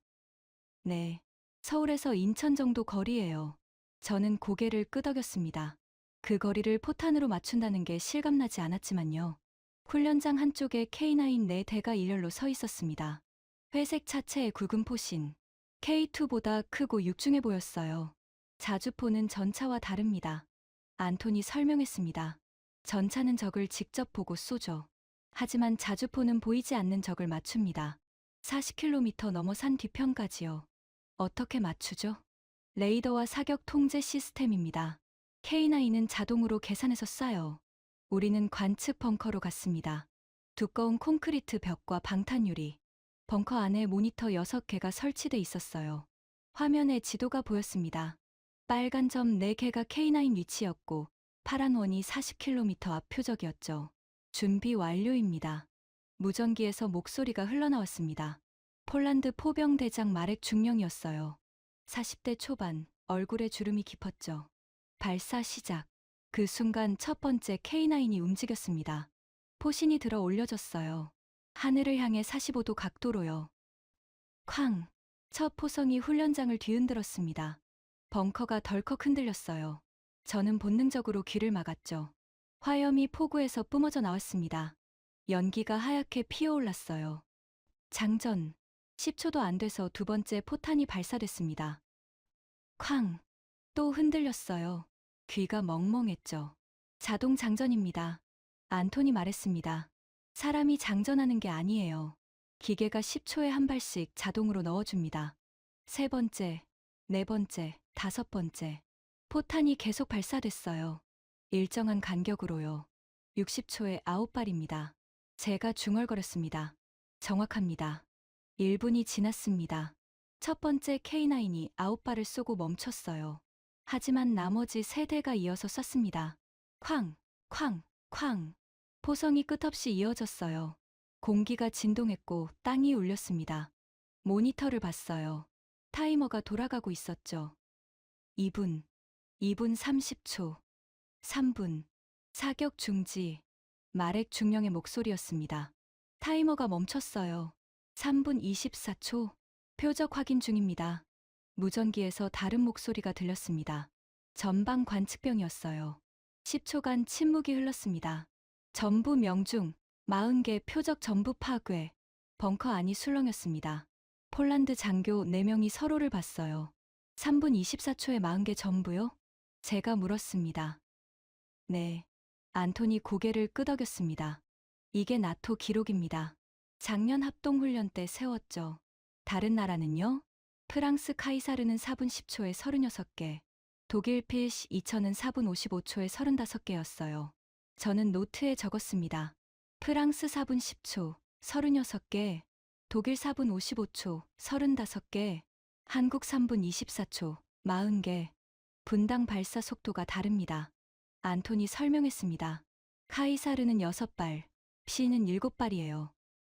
네. 서울에서 인천 정도 거리예요. 저는 고개를 끄덕였습니다. 그 거리를 포탄으로 맞춘다는 게 실감나지 않았지만요. 훈련장 한쪽에 K9 4대가 일렬로 서 있었습니다. 회색 차체의 굵은 포신. K2보다 크고 육중해 보였어요. 자주포는 전차와 다릅니다. 안톤이 설명했습니다. 전차는 적을 직접 보고 쏘죠. 하지만 자주포는 보이지 않는 적을 맞춥니다. 40km 넘어 산 뒤편까지요. 어떻게 맞추죠? 레이더와 사격 통제 시스템입니다. K9은 자동으로 계산해서 쏴요. 우리는 관측 벙커로 갔습니다. 두꺼운 콘크리트 벽과 방탄 유리. 벙커 안에 모니터 6개가 설치돼 있었어요. 화면에 지도가 보였습니다. 빨간 점 4개가 K9 위치였고 파란 원이 40km 앞 표적이었죠. 준비 완료입니다. 무전기에서 목소리가 흘러나왔습니다. 폴란드 포병 대장 마렉 중령이었어요. 40대 초반, 얼굴에 주름이 깊었죠. 발사 시작. 그 순간 첫 번째 K9이 움직였습니다. 포신이 들어 올려졌어요. 하늘을 향해 45도 각도로요. 쾅! 첫 포성이 훈련장을 뒤흔들었습니다. 벙커가 덜컥 흔들렸어요. 저는 본능적으로 귀를 막았죠. 화염이 포구에서 뿜어져 나왔습니다. 연기가 하얗게 피어올랐어요. 장전. 10초도 안 돼서 두 번째 포탄이 발사됐습니다. 쾅! 또 흔들렸어요. 귀가 멍멍했죠. 자동 장전입니다. 안톤이 말했습니다. 사람이 장전하는 게 아니에요. 기계가 10초에 한 발씩 자동으로 넣어줍니다. 세 번째, 네 번째, 다섯 번째. 포탄이 계속 발사됐어요. 일정한 간격으로요. 60초에 9발입니다. 제가 중얼거렸습니다. 정확합니다. 1분이 지났습니다. 첫 번째 K9이 9발을 쏘고 멈췄어요. 하지만 나머지 세 대가 이어서 쐈습니다. 쾅, 쾅, 쾅. 포성이 끝없이 이어졌어요. 공기가 진동했고 땅이 울렸습니다. 모니터를 봤어요. 타이머가 돌아가고 있었죠. 2분, 2분 30초, 3분. 사격 중지. 마렉 중령의 목소리였습니다. 타이머가 멈췄어요. 3분 24초. 표적 확인 중입니다. 무전기에서 다른 목소리가 들렸습니다. 전방 관측병이었어요. 10초간 침묵이 흘렀습니다. 전부 명중, 40개 표적 전부 파괴. 벙커 안이 술렁였습니다. 폴란드 장교 4명이 서로를 봤어요. 3분 24초에 40개 전부요? 제가 물었습니다. 네. 안톤이 고개를 끄덕였습니다. 이게 나토 기록입니다. 작년 합동훈련 때 세웠죠. 다른 나라는요? 프랑스 카이사르는 4분 10초에 36개, 독일 필시 2000은 4분 55초에 35개였어요. 저는 노트에 적었습니다. 프랑스 4분 10초, 36개, 독일 4분 55초, 35개, 한국 3분 24초, 40개. 분당 발사 속도가 다릅니다. 안톤이 설명했습니다. 카이사르는 6발, C는 7발이에요.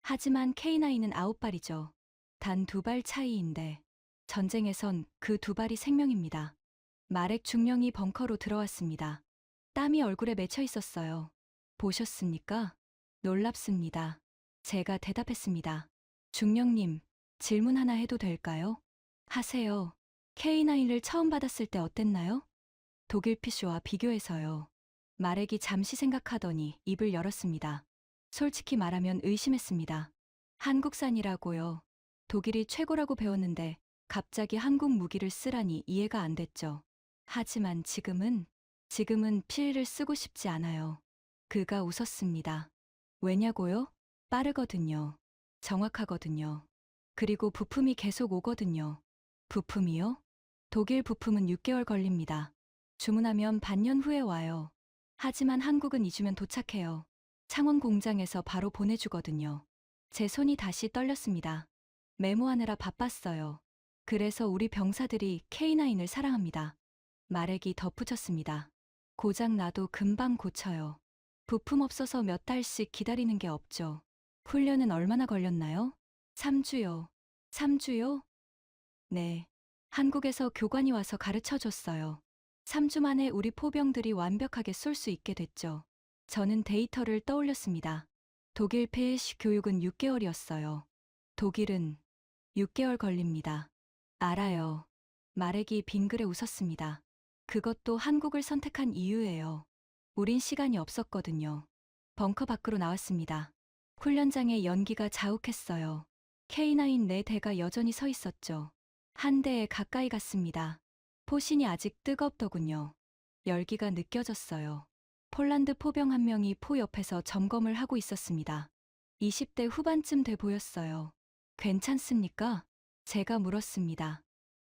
하지만 K9은 9발이죠. 단 2발 차이인데 전쟁에선 그 2발이 생명입니다. 마렉 중령이 벙커로 들어왔습니다. 땀이 얼굴에 맺혀 있었어요. 보셨습니까? 놀랍습니다. 제가 대답했습니다. 중령님, 질문 하나 해도 될까요? 하세요. K9을 처음 받았을 때 어땠나요? 독일 PC와 비교해서요. 마렉이 잠시 생각하더니 입을 열었습니다. 솔직히 말하면 의심했습니다. 한국산이라고요. 독일이 최고라고 배웠는데 갑자기 한국 무기를 쓰라니 이해가 안 됐죠. 하지만 지금은 필을 쓰고 싶지 않아요. 그가 웃었습니다. 왜냐고요? 빠르거든요. 정확하거든요. 그리고 부품이 계속 오거든요. 부품이요? 독일 부품은 6개월 걸립니다. 주문하면 반년 후에 와요. 하지만 한국은 2주면 도착해요. 창원 공장에서 바로 보내주거든요. 제 손이 다시 떨렸습니다. 메모하느라 바빴어요. 그래서 우리 병사들이 K9을 사랑합니다. 마렉이 덧붙였습니다. 고장 나도 금방 고쳐요. 부품 없어서 몇 달씩 기다리는 게 없죠. 훈련은 얼마나 걸렸나요? 3주요. 3주요? 네. 한국에서 교관이 와서 가르쳐 줬어요. 3주 만에 우리 포병들이 완벽하게 쏠 수 있게 됐죠. 저는 데이터를 떠올렸습니다. 독일 필시 교육은 6개월이었어요. 독일은 6개월 걸립니다. 알아요. 마렉이 빙그레 웃었습니다. 그것도 한국을 선택한 이유예요. 우린 시간이 없었거든요. 벙커 밖으로 나왔습니다. 훈련장에 연기가 자욱했어요. K9 4대가 여전히 서 있었죠. 한 대에 가까이 갔습니다. 포신이 아직 뜨겁더군요. 열기가 느껴졌어요. 폴란드 포병 한 명이 포 옆에서 점검을 하고 있었습니다. 20대 후반쯤 돼 보였어요. 괜찮습니까? 제가 물었습니다.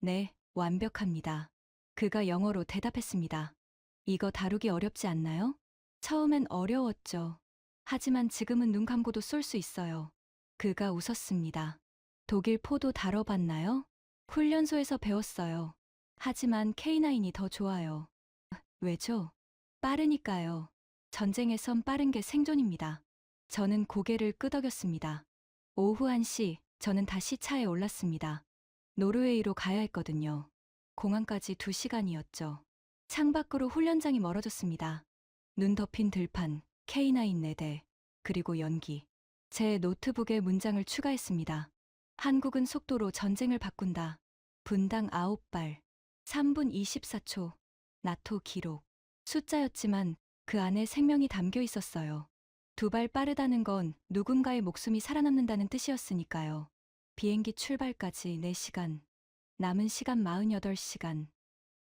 네, 완벽합니다. 그가 영어로 대답했습니다. 이거 다루기 어렵지 않나요? 처음엔 어려웠죠. 하지만 지금은 눈 감고도 쏠 수 있어요. 그가 웃었습니다. 독일 포도 다뤄봤나요? 훈련소에서 배웠어요. 하지만 K9이 더 좋아요. 왜죠? 빠르니까요. 전쟁에선 빠른 게 생존입니다. 저는 고개를 끄덕였습니다. 오후 1시, 저는 다시 차에 올랐습니다. 노르웨이로 가야 했거든요. 공항까지 2시간이었죠. 창밖으로 훈련장이 멀어졌습니다. 눈 덮인 들판, K9 4대, 그리고 연기. 제 노트북에 문장을 추가했습니다. 한국은 속도로 전쟁을 바꾼다. 분당 9발, 3분 24초, 나토 기록. 숫자였지만 그 안에 생명이 담겨 있었어요. 2발 빠르다는 건 누군가의 목숨이 살아남는다는 뜻이었으니까요. 비행기 출발까지 4시간, 남은 시간 48시간,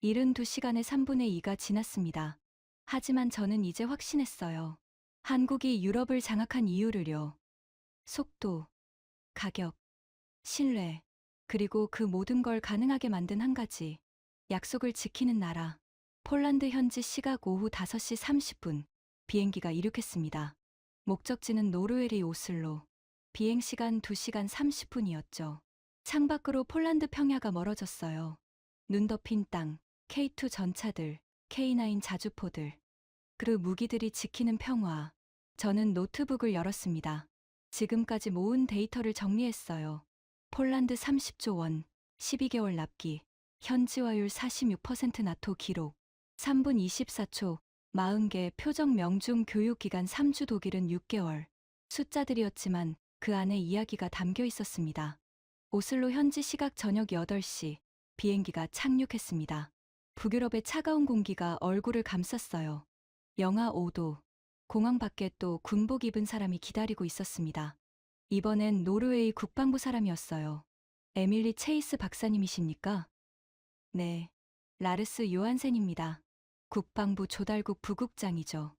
72시간의 3분의 2가 지났습니다. 하지만 저는 이제 확신했어요. 한국이 유럽을 장악한 이유를요. 속도, 가격, 신뢰, 그리고 그 모든 걸 가능하게 만든 한 가지, 약속을 지키는 나라. 폴란드 현지 시각 오후 5시 30분, 비행기가 이륙했습니다. 목적지는 노르웨이 오슬로. 비행시간 2시간 30분이었죠. 창밖으로 폴란드 평야가 멀어졌어요. 눈 덮인 땅, K2 전차들, K9 자주포들, 그 무기들이 지키는 평화. 저는 노트북을 열었습니다. 지금까지 모은 데이터를 정리했어요. 폴란드 30조 원, 12개월 납기, 현지화율 46% 나토 기록, 3분 24초, 40개 표적 명중 교육기간 3주 독일은 6개월. 숫자들이었지만 그 안에 이야기가 담겨 있었습니다. 오슬로 현지 시각 저녁 8시, 비행기가 착륙했습니다. 북유럽의 차가운 공기가 얼굴을 감쌌어요. 영하 5도. 공항 밖에 또 군복 입은 사람이 기다리고 있었습니다. 이번엔 노르웨이 국방부 사람이었어요. 에밀리 체이스 박사님이십니까? 네. 라르스 요한센입니다. 국방부 조달국 부국장이죠.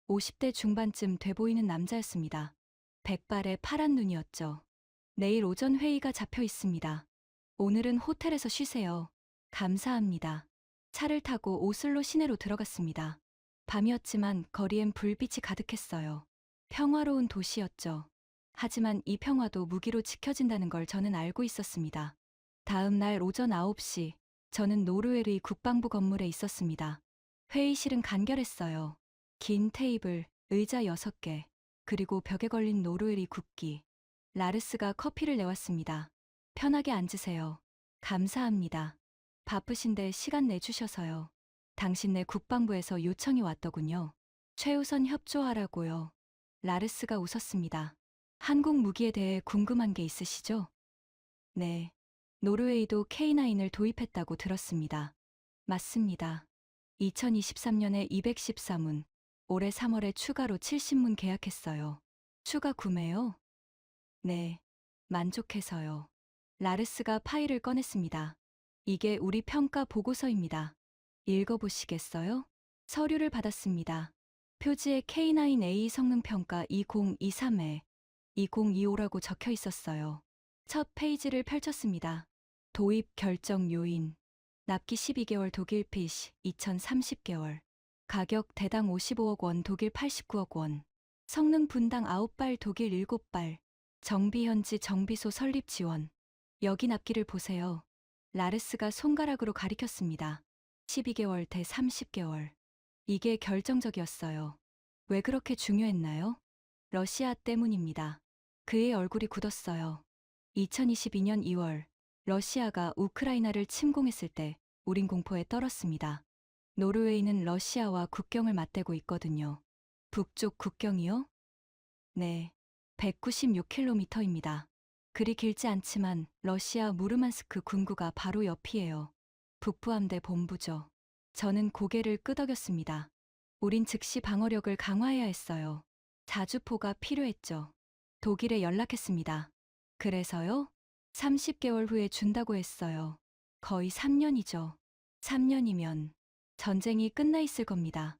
50대 중반쯤 돼 보이는 남자였습니다. 백발에 파란 눈이었죠. 내일 오전 회의가 잡혀 있습니다. 오늘은 호텔에서 쉬세요. 감사합니다. 차를 타고 오슬로 시내로 들어갔습니다. 밤이었지만 거리엔 불빛이 가득했어요. 평화로운 도시였죠. 하지만 이 평화도 무기로 지켜진다는 걸 저는 알고 있었습니다. 다음 날 오전 9시, 저는 노르웨이 국방부 건물에 있었습니다. 회의실은 간결했어요. 긴 테이블, 의자 6개, 그리고 벽에 걸린 노르웨이 국기. 라르스가 커피를 내왔습니다. 편하게 앉으세요. 감사합니다. 바쁘신데 시간 내주셔서요. 당신네 국방부에서 요청이 왔더군요. 최우선 협조하라고요. 라르스가 웃었습니다. 한국 무기에 대해 궁금한 게 있으시죠? 네. 노르웨이도 K9을 도입했다고 들었습니다. 맞습니다. 2023년에 213문, 올해 3월에 추가로 70문 계약했어요. 추가 구매요? 네. 만족해서요. 라르스가 파일을 꺼냈습니다. 이게 우리 평가 보고서입니다. 읽어보시겠어요? 서류를 받았습니다. 표지에 K9A 성능평가 2023에 2025라고 적혀 있었어요. 첫 페이지를 펼쳤습니다. 도입 결정 요인. 납기 12개월 독일 피시 2030개월. 가격 대당 55억 원 독일 89억 원. 성능 분당 9발 독일 7발. 정비 현지 정비소 설립 지원. 여기 납기를 보세요. 라르스가 손가락으로 가리켰습니다. 12개월 대 30개월. 이게 결정적이었어요. 왜 그렇게 중요했나요? 러시아 때문입니다. 그의 얼굴이 굳었어요. 2022년 2월, 러시아가 우크라이나를 침공했을 때 우린 공포에 떨었습니다. 노르웨이는 러시아와 국경을 맞대고 있거든요. 북쪽 국경이요? 네, 196km입니다. 그리 길지 않지만 러시아 무르만스크 군구가 바로 옆이에요. 북부함대 본부죠. 저는 고개를 끄덕였습니다. 우린 즉시 방어력을 강화해야 했어요. 자주포가 필요했죠. 독일에 연락했습니다. 그래서요? 30개월 후에 준다고 했어요. 거의 3년이죠. 3년이면 전쟁이 끝나 있을 겁니다.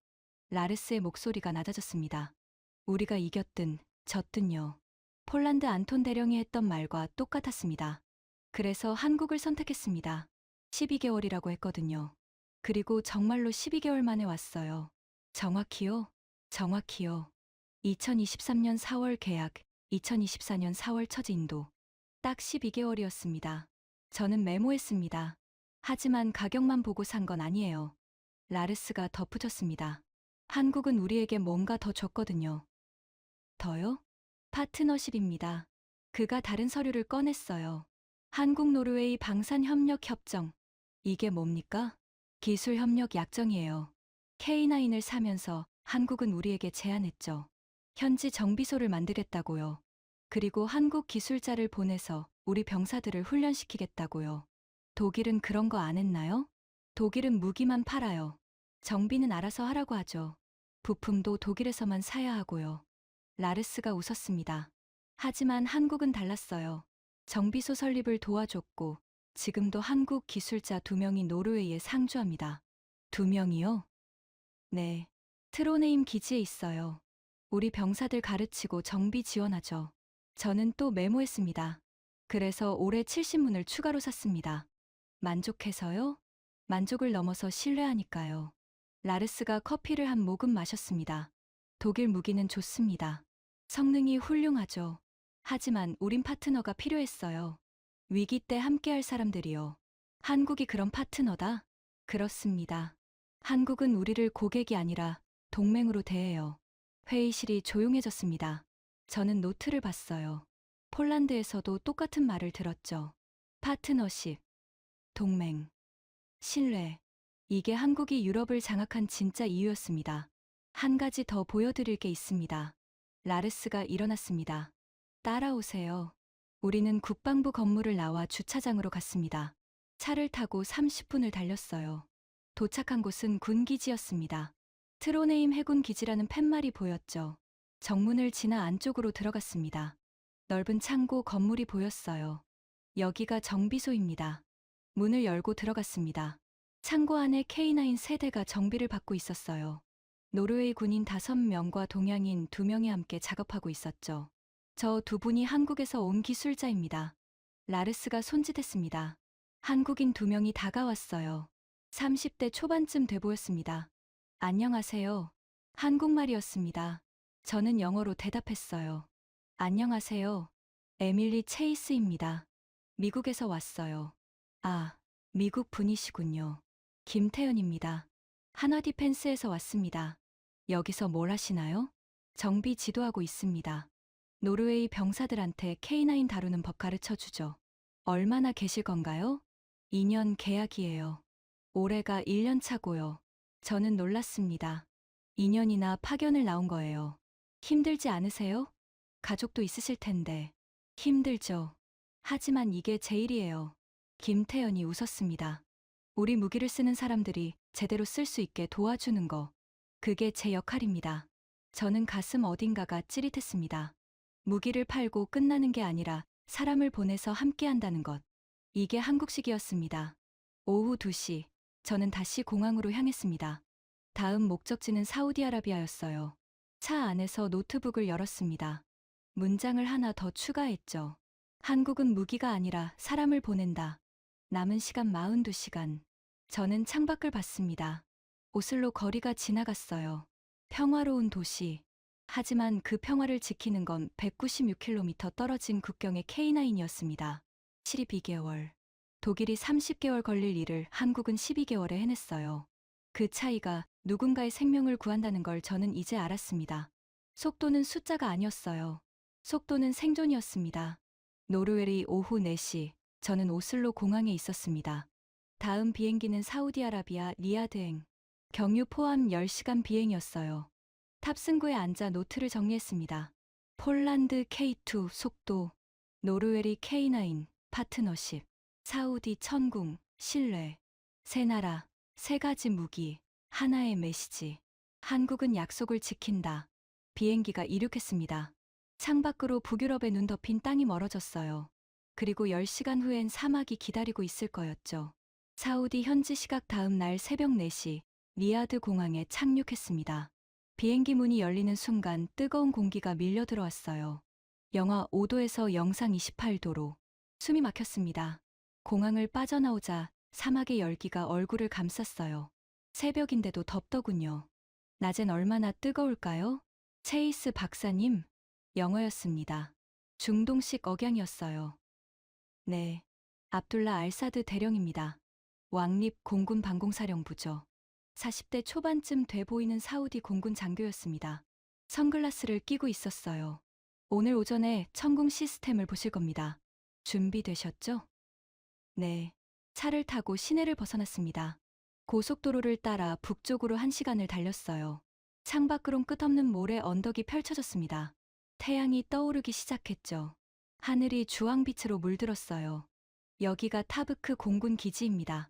라르스의 목소리가 낮아졌습니다. 우리가 이겼든 졌든요. 폴란드 안톤 대령이 했던 말과 똑같았습니다. 그래서 한국을 선택했습니다. 12개월이라고 했거든요. 그리고 정말로 12개월 만에 왔어요. 정확히요? 정확히요. 2023년 4월 계약, 2024년 4월 첫 인도. 딱 12개월이었습니다. 저는 메모했습니다. 하지만 가격만 보고 산 건 아니에요. 라르스가 덧붙였습니다. 한국은 우리에게 뭔가 더 줬거든요. 더요? 파트너십입니다. 그가 다른 서류를 꺼냈어요. 한국 노르웨이 방산협력 협정. 이게 뭡니까? 기술협력 약정이에요. K9을 사면서 한국은 우리에게 제안했죠. 현지 정비소를 만들겠다고요. 그리고 한국 기술자를 보내서 우리 병사들을 훈련시키겠다고요. 독일은 그런 거 안 했나요? 독일은 무기만 팔아요. 정비는 알아서 하라고 하죠. 부품도 독일에서만 사야 하고요. 라르스가 웃었습니다. 하지만 한국은 달랐어요. 정비소 설립을 도와줬고 지금도 한국 기술자 2명이 노르웨이에 상주합니다. 2명이요? 네. 트로네임 기지에 있어요. 우리 병사들 가르치고 정비 지원하죠. 저는 또 메모했습니다. 그래서 올해 70문을 추가로 샀습니다. 만족해서요? 만족을 넘어서 신뢰하니까요. 라르스가 커피를 한 모금 마셨습니다. 독일 무기는 좋습니다. 성능이 훌륭하죠. 하지만 우린 파트너가 필요했어요. 위기 때 함께할 사람들이요. 한국이 그런 파트너다? 그렇습니다. 한국은 우리를 고객이 아니라 동맹으로 대해요. 회의실이 조용해졌습니다. 저는 노트를 봤어요. 폴란드에서도 똑같은 말을 들었죠. 파트너십, 동맹, 신뢰. 이게 한국이 유럽을 장악한 진짜 이유였습니다. 한 가지 더 보여드릴 게 있습니다. 라르스가 일어났습니다. 따라오세요. 우리는 국방부 건물을 나와 주차장으로 갔습니다. 차를 타고 30분을 달렸어요. 도착한 곳은 군기지였습니다. 트로네임 해군 기지라는 팻말이 보였죠. 정문을 지나 안쪽으로 들어갔습니다. 넓은 창고 건물이 보였어요. 여기가 정비소입니다. 문을 열고 들어갔습니다. 창고 안에 K9 세대가 정비를 받고 있었어요. 노르웨이 군인 5명과 동양인 2명이 함께 작업하고 있었죠. 저 2분이 한국에서 온 기술자입니다. 라르스가 손짓했습니다. 한국인 2명이 다가왔어요. 30대 초반쯤 돼 보였습니다. 안녕하세요. 한국말이었습니다. 저는 영어로 대답했어요. 안녕하세요. 에밀리 체이스입니다. 미국에서 왔어요. 아, 미국 분이시군요. 김태연입니다. 한화디펜스에서 왔습니다. 여기서 뭘 하시나요? 정비 지도하고 있습니다. 노르웨이 병사들한테 K9 다루는 법 가르쳐 주죠. 얼마나 계실 건가요? 2년 계약이에요. 올해가 1년 차고요. 저는 놀랐습니다. 2년이나 파견을 나온 거예요. 힘들지 않으세요? 가족도 있으실 텐데. 힘들죠. 하지만 이게 제 일이에요. 김태연이 웃었습니다. 우리 무기를 쓰는 사람들이 제대로 쓸 수 있게 도와주는 거. 그게 제 역할입니다. 저는 가슴 어딘가가 찌릿했습니다. 무기를 팔고 끝나는 게 아니라 사람을 보내서 함께 한다는 것. 이게 한국식이었습니다. 오후 2시, 저는 다시 공항으로 향했습니다. 다음 목적지는 사우디아라비아였어요. 차 안에서 노트북을 열었습니다. 문장을 하나 더 추가했죠. 한국은 무기가 아니라 사람을 보낸다. 남은 시간 42시간. 저는 창밖을 봤습니다. 오슬로 거리가 지나갔어요. 평화로운 도시. 하지만 그 평화를 지키는 건 196km 떨어진 국경의 K9이었습니다. 12개월. 독일이 30개월 걸릴 일을 한국은 12개월에 해냈어요. 그 차이가 누군가의 생명을 구한다는 걸 저는 이제 알았습니다. 속도는 숫자가 아니었어요. 속도는 생존이었습니다. 노르웨이 오후 4시, 저는 오슬로 공항에 있었습니다. 다음 비행기는 사우디아라비아 리야드행. 경유 포함 10시간 비행이었어요. 탑승구에 앉아 노트를 정리했습니다. 폴란드 K2 속도, 노르웨이 K9 파트너십, 사우디 천궁 신뢰, 세 나라, 세 가지 무기, 하나의 메시지. 한국은 약속을 지킨다. 비행기가 이륙했습니다. 창밖으로 북유럽의 눈 덮인 땅이 멀어졌어요. 그리고 10시간 후엔 사막이 기다리고 있을 거였죠. 사우디 현지 시각 다음 날 새벽 4시, 리야드 공항에 착륙했습니다. 비행기 문이 열리는 순간 뜨거운 공기가 밀려 들어왔어요. 영하 5도에서 영상 28도로. 숨이 막혔습니다. 공항을 빠져나오자 사막의 열기가 얼굴을 감쌌어요. 새벽인데도 덥더군요. 낮엔 얼마나 뜨거울까요? 체이스 박사님, 영어였습니다. 중동식 억양이었어요. 네, 압둘라 알사드 대령입니다. 왕립 공군 방공사령부죠. 40대 초반쯤 돼 보이는 사우디 공군 장교였습니다. 선글라스를 끼고 있었어요. 오늘 오전에 천궁 시스템을 보실 겁니다. 준비되셨죠? 네. 차를 타고 시내를 벗어났습니다. 고속도로를 따라 북쪽으로 1시간을 달렸어요. 창밖으론 끝없는 모래 언덕이 펼쳐졌습니다. 태양이 떠오르기 시작했죠. 하늘이 주황빛으로 물들었어요. 여기가 타브크 공군 기지입니다.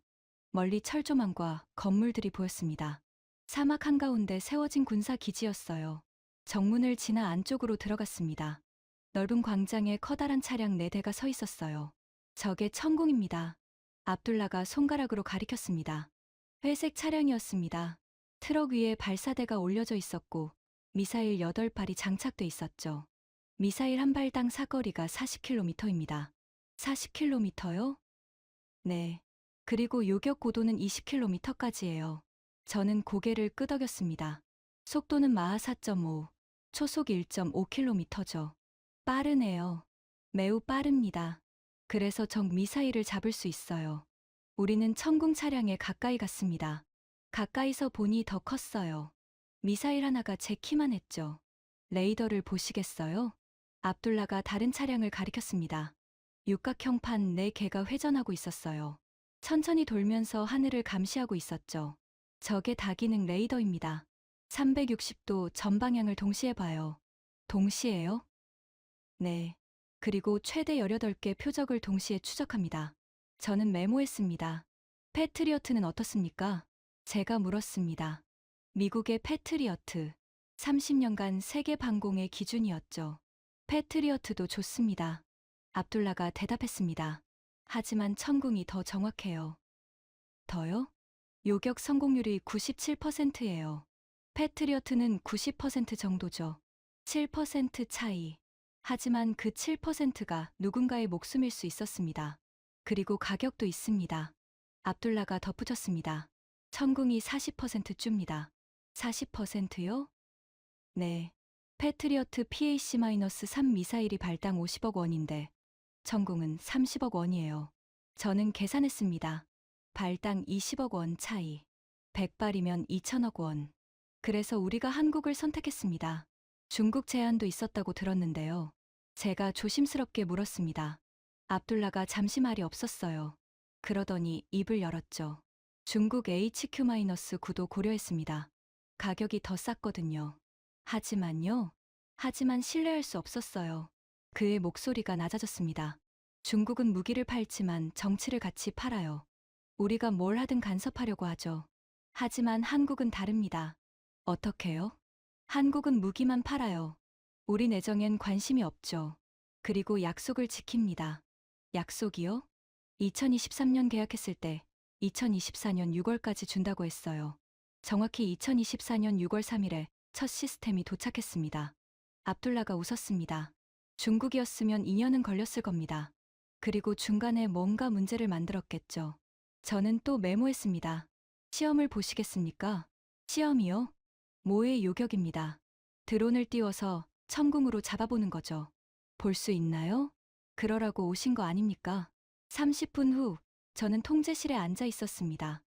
멀리 철조망과 건물들이 보였습니다. 사막 한가운데 세워진 군사 기지였어요. 정문을 지나 안쪽으로 들어갔습니다. 넓은 광장에 커다란 차량 4대가 서 있었어요. 저게 천궁입니다. 압둘라가 손가락으로 가리켰습니다. 회색 차량이었습니다. 트럭 위에 발사대가 올려져 있었고 미사일 8발이 장착돼 있었죠. 미사일 한 발당 사거리가 40km입니다. 40km요? 네. 그리고 요격 고도는 20km까지예요. 저는 고개를 끄덕였습니다. 속도는 마하 4.5, 초속 1.5km죠. 빠르네요. 매우 빠릅니다. 그래서 적 미사일을 잡을 수 있어요. 우리는 천궁 차량에 가까이 갔습니다. 가까이서 보니 더 컸어요. 미사일 하나가 제 키만 했죠. 레이더를 보시겠어요? 압둘라가 다른 차량을 가리켰습니다. 육각형판 4개가 회전하고 있었어요. 천천히 돌면서 하늘을 감시하고 있었죠. 저게 다기능 레이더입니다. 360도 전방향을 동시에 봐요. 동시에요? 네. 그리고 최대 18개 표적을 동시에 추적합니다. 저는 메모했습니다. 패트리어트는 어떻습니까? 제가 물었습니다. 미국의 패트리어트. 30년간 세계 방공의 기준이었죠. 패트리어트도 좋습니다. 압둘라가 대답했습니다. 하지만 천궁이 더 정확해요. 더요? 요격 성공률이 97%예요. 패트리어트는 90% 정도죠. 7% 차이. 하지만 그 7%가 누군가의 목숨일 수 있었습니다. 그리고 가격도 있습니다. 압둘라가 덧붙였습니다. 천궁이 40% 줍니다. 40%요? 네. 패트리어트 PAC-3 미사일이 발당 50억 원인데 천궁은 30억 원이에요. 저는 계산했습니다. 발당 20억 원 차이. 100발이면 2천억 원. 그래서 우리가 한국을 선택했습니다. 중국 제한도 있었다고 들었는데요. 제가 조심스럽게 물었습니다. 압둘라가 잠시 말이 없었어요. 그러더니 입을 열었죠. 중국 HQ-9도 고려했습니다. 가격이 더 쌌거든요. 하지만 신뢰할 수 없었어요. 그의 목소리가 낮아졌습니다. 중국은 무기를 팔지만 정치를 같이 팔아요. 우리가 뭘 하든 간섭하려고 하죠. 하지만 한국은 다릅니다. 어떻게요? 한국은 무기만 팔아요. 우리 내정엔 관심이 없죠. 그리고 약속을 지킵니다. 약속이요? 2023년 계약했을 때 2024년 6월까지 준다고 했어요. 정확히 2024년 6월 3일에 첫 시스템이 도착했습니다. 압둘라가 웃었습니다. 중국이었으면 2년은 걸렸을 겁니다. 그리고 중간에 뭔가 문제를 만들었겠죠. 저는 또 메모했습니다. 시험을 보시겠습니까? 시험이요? 모의 요격입니다. 드론을 띄워서 천궁으로 잡아보는 거죠. 볼 수 있나요? 그러라고 오신 거 아닙니까? 30분 후, 저는 통제실에 앉아 있었습니다.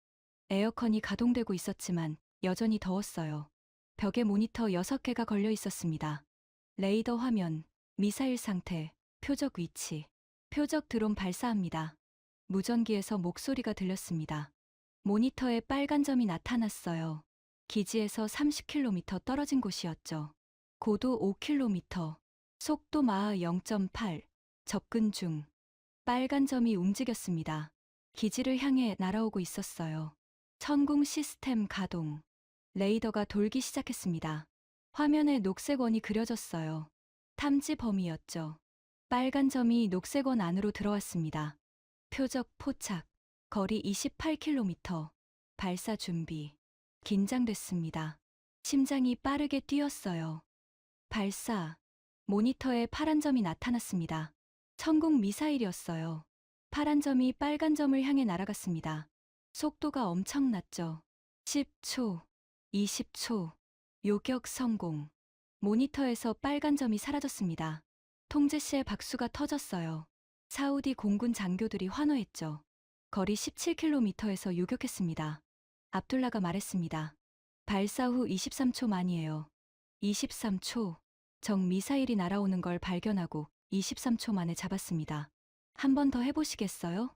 에어컨이 가동되고 있었지만 여전히 더웠어요. 벽에 모니터 6개가 걸려 있었습니다. 레이더 화면, 미사일 상태, 표적 위치, 표적 드론 발사합니다. 무전기에서 목소리가 들렸습니다. 모니터에 빨간 점이 나타났어요. 기지에서 30km 떨어진 곳이었죠. 고도 5km, 속도 마하 0.8, 접근 중. 빨간 점이 움직였습니다. 기지를 향해 날아오고 있었어요. 천궁 시스템 가동. 레이더가 돌기 시작했습니다. 화면에 녹색 원이 그려졌어요. 탐지 범위였죠. 빨간 점이 녹색 원 안으로 들어왔습니다. 표적 포착. 거리 28km. 발사 준비. 긴장됐습니다. 심장이 빠르게 뛰었어요. 발사. 모니터에 파란 점이 나타났습니다. 천궁 미사일이었어요. 파란 점이 빨간 점을 향해 날아갔습니다. 속도가 엄청났죠. 10초, 20초, 요격 성공. 모니터에서 빨간 점이 사라졌습니다. 통제시에 박수가 터졌어요. 사우디 공군 장교들이 환호했죠. 거리 17km에서 요격했습니다. 압둘라가 말했습니다. 발사 후 23초 만이에요. 23초. 적 미사일이 날아오는 걸 발견하고 23초 만에 잡았습니다. 한 번 더 해보시겠어요?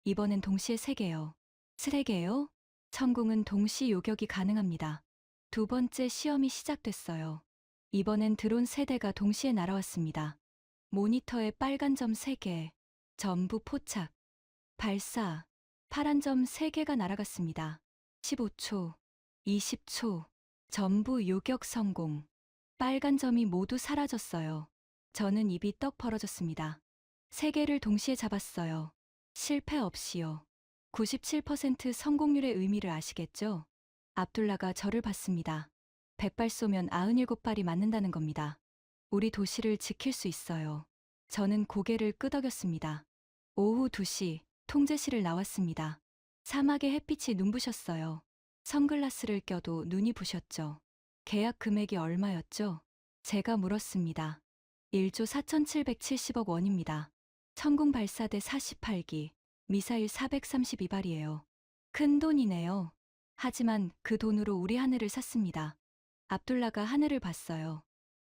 이번엔 동시에 3개요. 3개요? 천궁은 동시 요격이 가능합니다. 두 번째 시험이 시작됐어요. 이번엔 드론 3대가 동시에 날아왔습니다. 모니터에 빨간 점 3개, 전부 포착, 발사, 파란 점 3개가 날아갔습니다. 15초, 20초, 전부 요격 성공. 빨간 점이 모두 사라졌어요. 저는 입이 떡 벌어졌습니다. 3개를 동시에 잡았어요. 실패 없이요. 97% 성공률의 의미를 아시겠죠? 압둘라가 저를 봤습니다. 100발 쏘면 97발이 맞는다는 겁니다. 우리 도시를 지킬 수 있어요. 저는 고개를 끄덕였습니다. 오후 2시, 통제실을 나왔습니다. 사막의 햇빛이 눈부셨어요. 선글라스를 껴도 눈이 부셨죠. 계약 금액이 얼마였죠? 제가 물었습니다. 1조 4,770억 원입니다. 천궁 발사대 48기, 미사일 432발이에요. 큰 돈이네요. 하지만 그 돈으로 우리 하늘을 샀습니다. 압둘라가 하늘을 봤어요.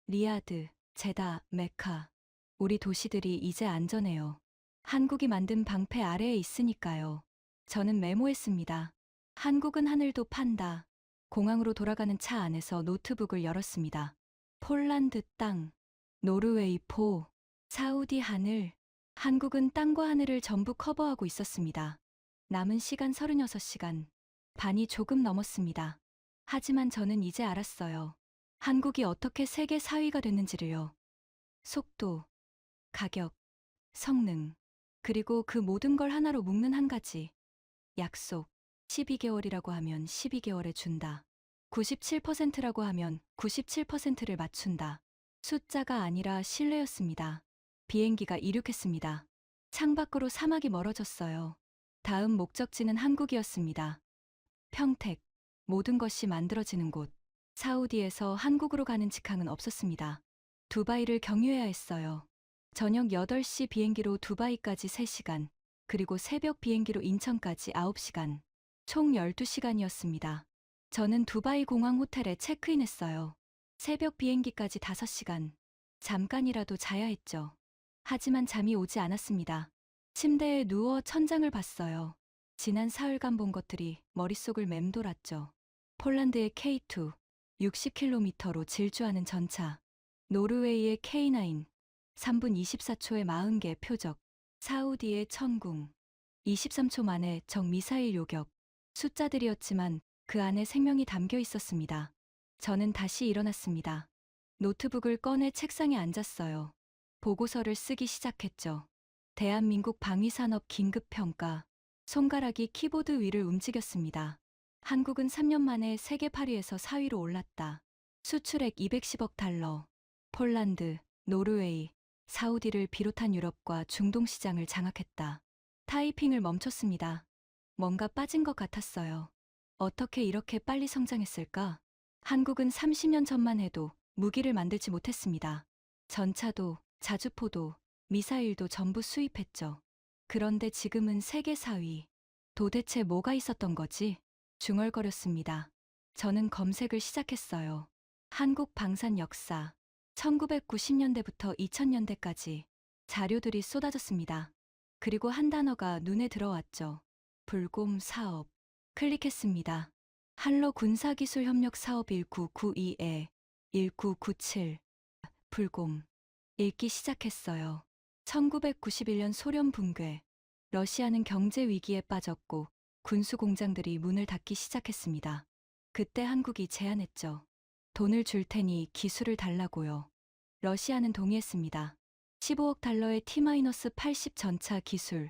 리야드, 제다, 메카. 우리 도시들이 이제 안전해요. 한국이 만든 방패 아래에 있으니까요. 저는 메모했습니다. 한국은 하늘도 판다. 공항으로 돌아가는 차 안에서 노트북을 열었습니다. 폴란드 땅, 노르웨이 포, 사우디 하늘. 한국은 땅과 하늘을 전부 커버하고 있었습니다. 남은 시간 36시간. 반이 조금 넘었습니다. 하지만 저는 이제 알았어요. 한국이 어떻게 세계 4위가 됐는지를요. 속도, 가격, 성능, 그리고 그 모든 걸 하나로 묶는 한 가지. 약속. 12개월이라고 하면 12개월에 준다. 97%라고 하면 97%를 맞춘다. 숫자가 아니라 신뢰였습니다. 비행기가 이륙했습니다. 창밖으로 사막이 멀어졌어요. 다음 목적지는 한국이었습니다. 평택. 모든 것이 만들어지는 곳. 사우디에서 한국으로 가는 직항은 없었습니다. 두바이를 경유해야 했어요. 저녁 8시 비행기로 두바이까지 3시간, 그리고 새벽 비행기로 인천까지 9시간. 총 12시간이었습니다. 저는 두바이 공항 호텔에 체크인했어요. 새벽 비행기까지 5시간. 잠깐이라도 자야 했죠. 하지만 잠이 오지 않았습니다. 침대에 누워 천장을 봤어요. 지난 사흘간 본 것들이 머릿속을 맴돌았죠. 폴란드의 K2, 60km로 질주하는 전차. 노르웨이의 K9, 3분 24초에 40개 표적. 사우디의 천궁, 23초 만에 적 미사일 요격. 숫자들이었지만 그 안에 생명이 담겨 있었습니다. 저는 다시 일어났습니다. 노트북을 꺼내 책상에 앉았어요. 보고서를 쓰기 시작했죠. 대한민국 방위산업 긴급평가. 손가락이 키보드 위를 움직였습니다. 한국은 3년 만에 세계 8위에서 4위로 올랐다. 수출액 210억 달러. 폴란드, 노르웨이, 사우디를 비롯한 유럽과 중동 시장을 장악했다. 타이핑을 멈췄습니다. 뭔가 빠진 것 같았어요. 어떻게 이렇게 빨리 성장했을까? 한국은 30년 전만 해도 무기를 만들지 못했습니다. 전차도, 자주포도, 미사일도 전부 수입했죠. 그런데 지금은 세계 4위. 도대체 뭐가 있었던 거지? 중얼거렸습니다. 저는 검색을 시작했어요. 한국 방산 역사. 1990년대부터 2000년대까지 자료들이 쏟아졌습니다. 그리고 한 단어가 눈에 들어왔죠. 불곰 사업. 클릭했습니다. 한러 군사기술협력 사업 1992에 1997. 불곰. 읽기 시작했어요. 1991년 소련 붕괴. 러시아는 경제 위기에 빠졌고 군수 공장들이 문을 닫기 시작했습니다. 그때 한국이 제안했죠. 돈을 줄 테니 기술을 달라고요. 러시아는 동의했습니다. 15억 달러의 T-80 전차 기술,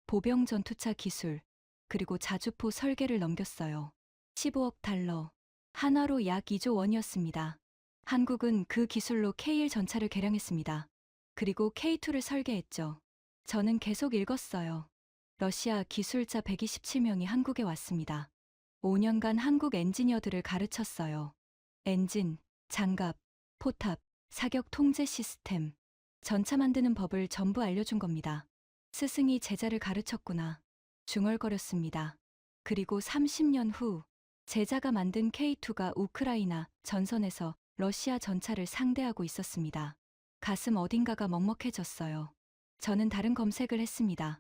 보병 전투차 기술, 그리고 자주포 설계를 넘겼어요. 15억 달러. 한화로 약 2조 원이었습니다. 한국은 그 기술로 K1 전차를 개량했습니다. 그리고 K2를 설계했죠. 저는 계속 읽었어요. 러시아 기술자 127명이 한국에 왔습니다. 5년간 한국 엔지니어들을 가르쳤어요. 엔진, 장갑, 포탑, 사격 통제 시스템, 전차 만드는 법을 전부 알려준 겁니다. 스승이 제자를 가르쳤구나. 중얼거렸습니다. 그리고 30년 후, 제자가 만든 K2가 우크라이나 전선에서 러시아 전차를 상대하고 있었습니다. 가슴 어딘가가 먹먹해졌어요. 저는 다른 검색을 했습니다.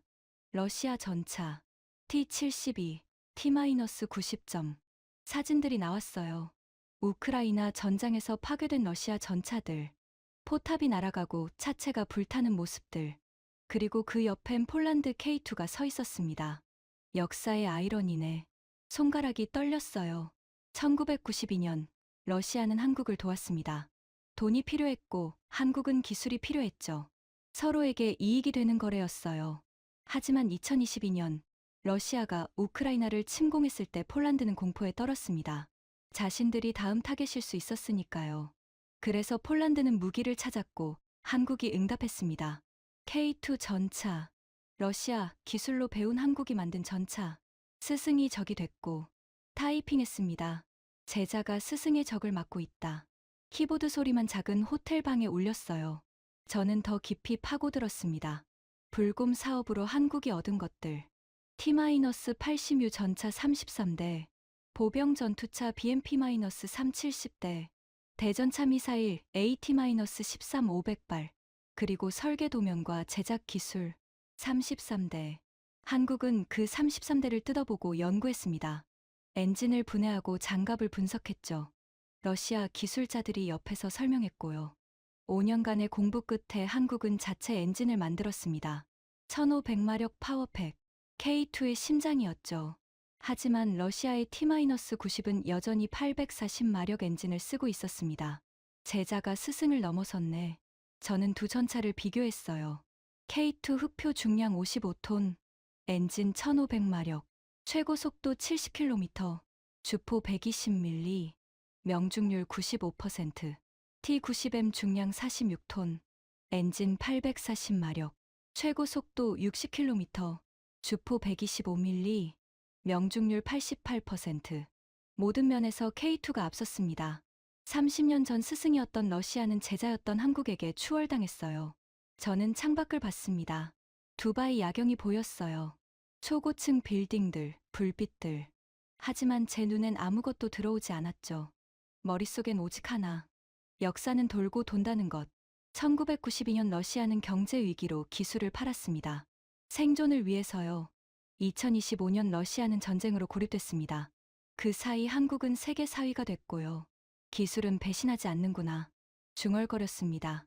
러시아 전차, T-72, T-90점. 사진들이 나왔어요. 우크라이나 전장에서 파괴된 러시아 전차들. 포탑이 날아가고 차체가 불타는 모습들. 그리고 그 옆엔 폴란드 K2가 서 있었습니다. 역사의 아이러니네. 손가락이 떨렸어요. 1992년 러시아는 한국을 도왔습니다. 돈이 필요했고 한국은 기술이 필요했죠. 서로에게 이익이 되는 거래였어요. 하지만 2022년 러시아가 우크라이나를 침공했을 때 폴란드는 공포에 떨었습니다. 자신들이 다음 타겟일 수 있었으니까요. 그래서 폴란드는 무기를 찾았고 한국이 응답했습니다. K2 전차. 러시아 기술로 배운 한국이 만든 전차. 스승이 적이 됐고 타이핑했습니다. 제자가 스승의 적을 맡고 있다. 키보드 소리만 작은 호텔 방에 울렸어요. 저는 더 깊이 파고들었습니다. 불곰 사업으로 한국이 얻은 것들. T-80U 전차 33대, 보병 전투차 BMP-370대, 대전차 미사일 AT-13 500발, 그리고 설계 도면과 제작 기술 33대. 한국은 그 33대를 뜯어보고 연구했습니다. 엔진을 분해하고 장갑을 분석했죠. 러시아 기술자들이 옆에서 설명했고요. 5년간의 공부 끝에 한국은 자체 엔진을 만들었습니다. 1500마력 파워팩, K2의 심장이었죠. 하지만 러시아의 T-90은 여전히 840마력 엔진을 쓰고 있었습니다. 제자가 스승을 넘어섰네. 저는 두 전차를 비교했어요. K2 흑표 중량 55톤, 엔진 1500마력, 최고 속도 70km, 주포 120mm, 명중률 95%, T-90M 중량 46톤, 엔진 840마력, 최고 속도 60km, 주포 125mm, 명중률 88%. 모든 면에서 K2가 앞섰습니다. 30년 전 스승이었던 러시아는 제자였던 한국에게 추월당했어요. 저는 창밖을 봤습니다. 두바이 야경이 보였어요. 초고층 빌딩들, 불빛들. 하지만 제 눈엔 아무것도 들어오지 않았죠. 머릿속엔 오직 하나. 역사는 돌고 돈다는 것. 1992년 러시아는 경제 위기로 기술을 팔았습니다. 생존을 위해서요. 2025년 러시아는 전쟁으로 고립됐습니다. 그 사이 한국은 세계 4위가 됐고요. 기술은 배신하지 않는구나. 중얼거렸습니다.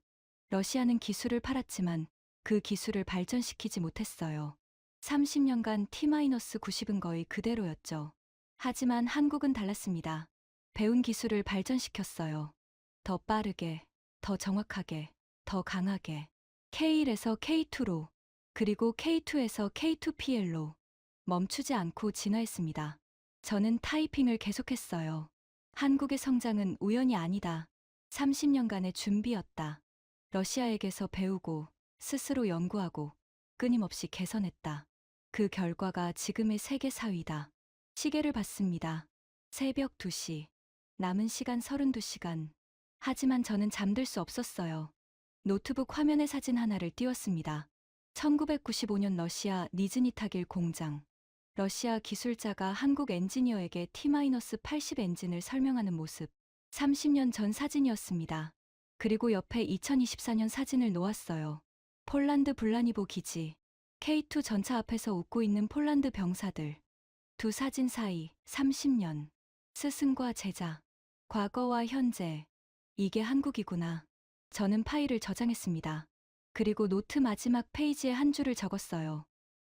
러시아는 기술을 팔았지만 그 기술을 발전시키지 못했어요. 30년간 T-90은 거의 그대로였죠. 하지만 한국은 달랐습니다. 배운 기술을 발전시켰어요. 더 빠르게, 더 정확하게, 더 강하게. K1에서 K2로, 그리고 K2에서 K2PL로 멈추지 않고 진화했습니다. 저는 타이핑을 계속했어요. 한국의 성장은 우연이 아니다. 30년간의 준비였다. 러시아에게서 배우고 스스로 연구하고 끊임없이 개선했다. 그 결과가 지금의 세계 4위다. 시계를 봤습니다. 새벽 2시. 남은 시간 32시간. 하지만 저는 잠들 수 없었어요. 노트북 화면에 사진 하나를 띄웠습니다. 1995년 러시아 니즈니타길 공장. 러시아 기술자가 한국 엔지니어에게 T-80 엔진을 설명하는 모습. 30년 전 사진이었습니다. 그리고 옆에 2024년 사진을 놓았어요. 폴란드 블라니보 기지. K2 전차 앞에서 웃고 있는 폴란드 병사들. 두 사진 사이 30년. 스승과 제자. 과거와 현재. 이게 한국이구나. 저는 파일을 저장했습니다. 그리고 노트 마지막 페이지에 한 줄을 적었어요.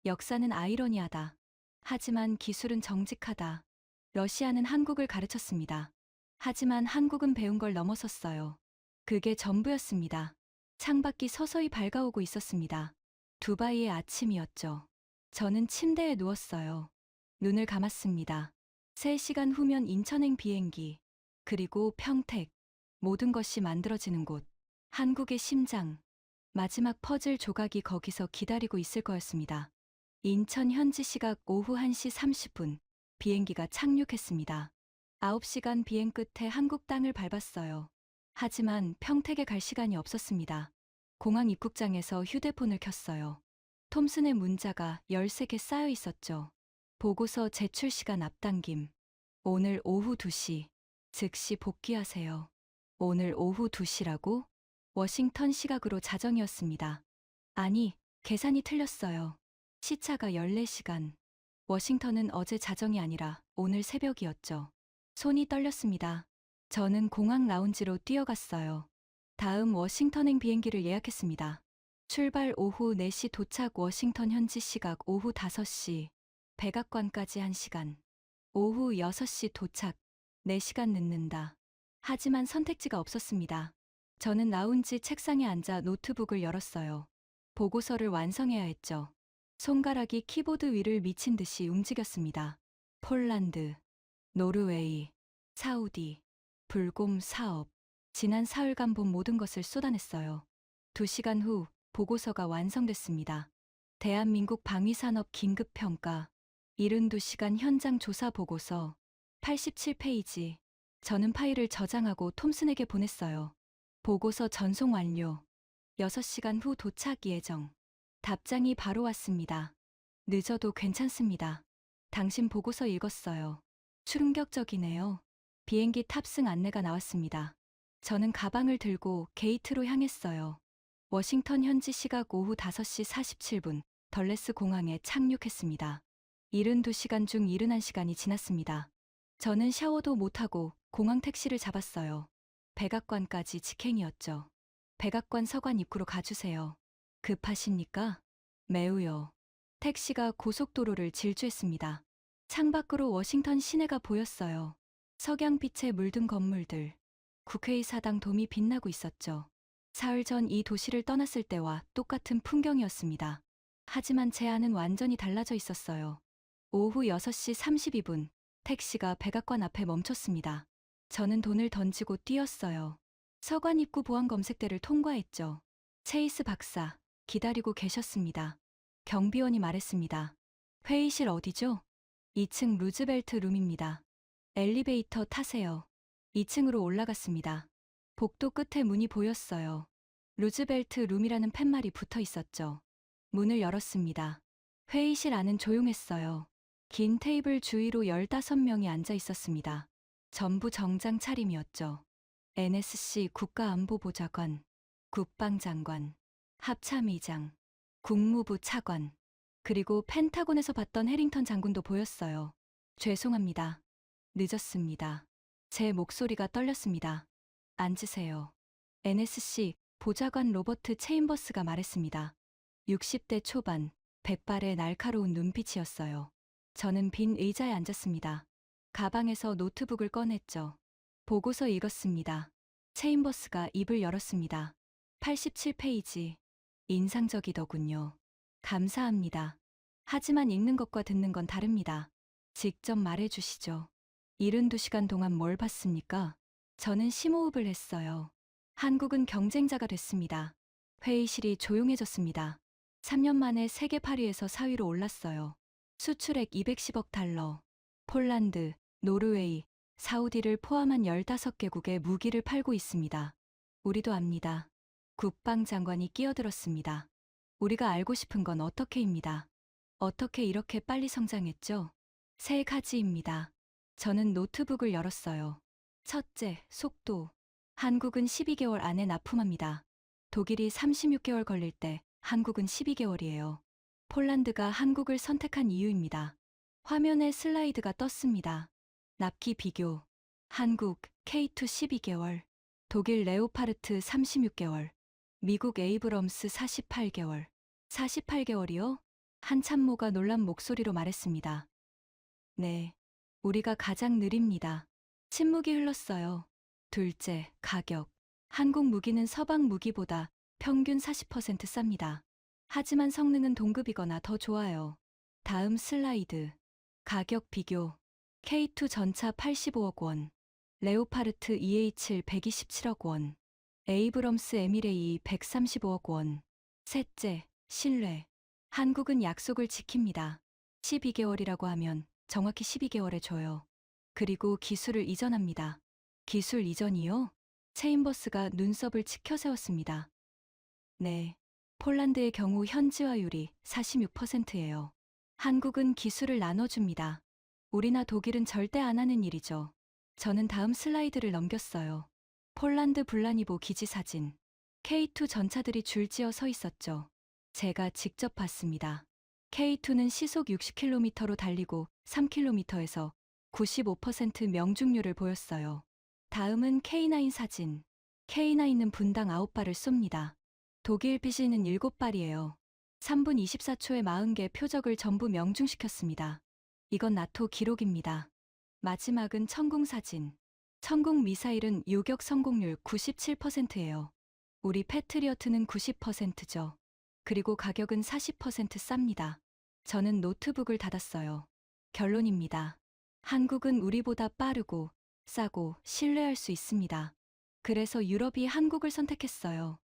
역사는 아이러니하다. 하지만 기술은 정직하다. 러시아는 한국을 가르쳤습니다. 하지만 한국은 배운 걸 넘어섰어요. 그게 전부였습니다. 창밖이 서서히 밝아오고 있었습니다. 두바이의 아침이었죠. 저는 침대에 누웠어요. 눈을 감았습니다. 3시간 후면 인천행 비행기, 그리고 평택, 모든 것이 만들어지는 곳, 한국의 심장, 마지막 퍼즐 조각이 거기서 기다리고 있을 거였습니다. 인천 현지 시각 오후 1시 30분, 비행기가 착륙했습니다. 9시간 비행 끝에 한국 땅을 밟았어요. 하지만 평택에 갈 시간이 없었습니다. 공항 입국장에서 휴대폰을 켰어요. 톰슨의 문자가 13개 쌓여 있었죠. 보고서 제출 시간 앞당김. 오늘 오후 2시. 즉시 복귀하세요. 오늘 오후 2시라고? 워싱턴 시각으로 자정이었습니다. 아니, 계산이 틀렸어요. 시차가 14시간. 워싱턴은 어제 자정이 아니라 오늘 새벽이었죠. 손이 떨렸습니다. 저는 공항 라운지로 뛰어갔어요. 다음 워싱턴행 비행기를 예약했습니다. 출발 오후 4시 도착 워싱턴 현지 시각 오후 5시. 백악관까지 1시간. 오후 6시 도착. 4시간 늦는다. 하지만 선택지가 없었습니다. 저는 라운지 책상에 앉아 노트북을 열었어요. 보고서를 완성해야 했죠. 손가락이 키보드 위를 미친 듯이 움직였습니다. 폴란드, 노르웨이, 사우디, 불곰 사업. 지난 사흘간 본 모든 것을 쏟아냈어요. 2시간 후 보고서가 완성됐습니다. 대한민국 방위산업 긴급평가. 72시간 현장 조사 보고서. 87페이지. 저는 파일을 저장하고 톰슨에게 보냈어요. 보고서 전송 완료. 6시간 후 도착 예정. 답장이 바로 왔습니다. 늦어도 괜찮습니다. 당신 보고서 읽었어요. 충격적이네요. 비행기 탑승 안내가 나왔습니다. 저는 가방을 들고 게이트로 향했어요. 워싱턴 현지 시각 오후 5시 47분, 덜레스 공항에 착륙했습니다. 72시간 중 71시간이 지났습니다. 저는 샤워도 못하고 공항 택시를 잡았어요. 백악관까지 직행이었죠. 백악관 서관 입구로 가주세요. 급하십니까? 매우요. 택시가 고속도로를 질주했습니다. 창밖으로 워싱턴 시내가 보였어요. 석양빛에 물든 건물들. 국회의사당 돔이 빛나고 있었죠. 사흘 전 이 도시를 떠났을 때와 똑같은 풍경이었습니다. 하지만 제 안은 완전히 달라져 있었어요. 오후 6시 32분, 택시가 백악관 앞에 멈췄습니다. 저는 돈을 던지고 뛰었어요. 서관 입구 보안 검색대를 통과했죠. 체이스 박사, 기다리고 계셨습니다. 경비원이 말했습니다. 회의실 어디죠? 2층 루즈벨트 룸입니다. 엘리베이터 타세요. 2층으로 올라갔습니다. 복도 끝에 문이 보였어요. 루즈벨트 룸이라는 팻말이 붙어 있었죠. 문을 열었습니다. 회의실 안은 조용했어요. 긴 테이블 주위로 15명이 앉아 있었습니다. 전부 정장 차림이었죠. NSC 국가안보보좌관, 국방장관, 합참의장, 국무부 차관, 그리고 펜타곤에서 봤던 해링턴 장군도 보였어요. 죄송합니다. 늦었습니다. 제 목소리가 떨렸습니다. 앉으세요. NSC 보좌관 로버트 체인버스가 말했습니다. 60대 초반, 백발의 날카로운 눈빛이었어요. 저는 빈 의자에 앉았습니다. 가방에서 노트북을 꺼냈죠. 보고서 읽었습니다. 체인버스가 입을 열었습니다. 87페이지. 인상적이더군요. 감사합니다. 하지만 읽는 것과 듣는 건 다릅니다. 직접 말해주시죠. 72시간 동안 뭘 봤습니까? 저는 심호흡을 했어요. 한국은 경쟁자가 됐습니다. 회의실이 조용해졌습니다. 3년 만에 세계 8위에서 4위로 올랐어요. 수출액 210억 달러. 폴란드, 노르웨이, 사우디를 포함한 15개국에 무기를 팔고 있습니다. 우리도 압니다. 국방장관이 끼어들었습니다. 우리가 알고 싶은 건 어떻게입니다. 어떻게 이렇게 빨리 성장했죠? 세 가지입니다. 저는 노트북을 열었어요. 첫째, 속도. 한국은 12개월 안에 납품합니다. 독일이 36개월 걸릴 때 한국은 12개월이에요. 폴란드가 한국을 선택한 이유입니다. 화면에 슬라이드가 떴습니다. 납기 비교. 한국 K2 12개월, 독일 레오파르트 36개월, 미국 에이브럼스 48개월. 48개월이요? 한 참모가 놀란 목소리로 말했습니다. 네, 우리가 가장 느립니다. 침묵이 흘렀어요. 둘째, 가격. 한국 무기는 서방 무기보다 평균 40% 쌉니다. 하지만 성능은 동급이거나 더 좋아요. 다음 슬라이드. 가격 비교. K2 전차 85억 원, 레오파르트 EA7 127억 원, 에이브럼스 에미레이 135억 원. 셋째, 신뢰. 한국은 약속을 지킵니다. 12개월이라고 하면 정확히 12개월에 줘요. 그리고 기술을 이전합니다. 기술 이전이요? 체인버스가 눈썹을 치켜 세웠습니다. 네. 폴란드의 경우 현지화율이 46%예요. 한국은 기술을 나눠줍니다. 우리나 독일은 절대 안 하는 일이죠. 저는 다음 슬라이드를 넘겼어요. 폴란드 블라니보 기지 사진. K2 전차들이 줄지어 서 있었죠. 제가 직접 봤습니다. K2는 시속 60km로 달리고 3km에서 95% 명중률을 보였어요. 다음은 K9 사진. K나 있는 분당 9발을 쏩니다. 독일 BC는 7발이에요. 3분 24초에 40개 표적을 전부 명중시켰습니다. 이건 나토 기록입니다. 마지막은 천궁 사진. 천궁 미사일은 요격 성공률 97%예요. 우리 패트리어트는 90%죠. 그리고 가격은 40% 쌉니다. 저는 노트북을 닫았어요. 결론입니다. 한국은 우리보다 빠르고 싸고 신뢰할 수 있습니다. 그래서 유럽이 한국을 선택했어요.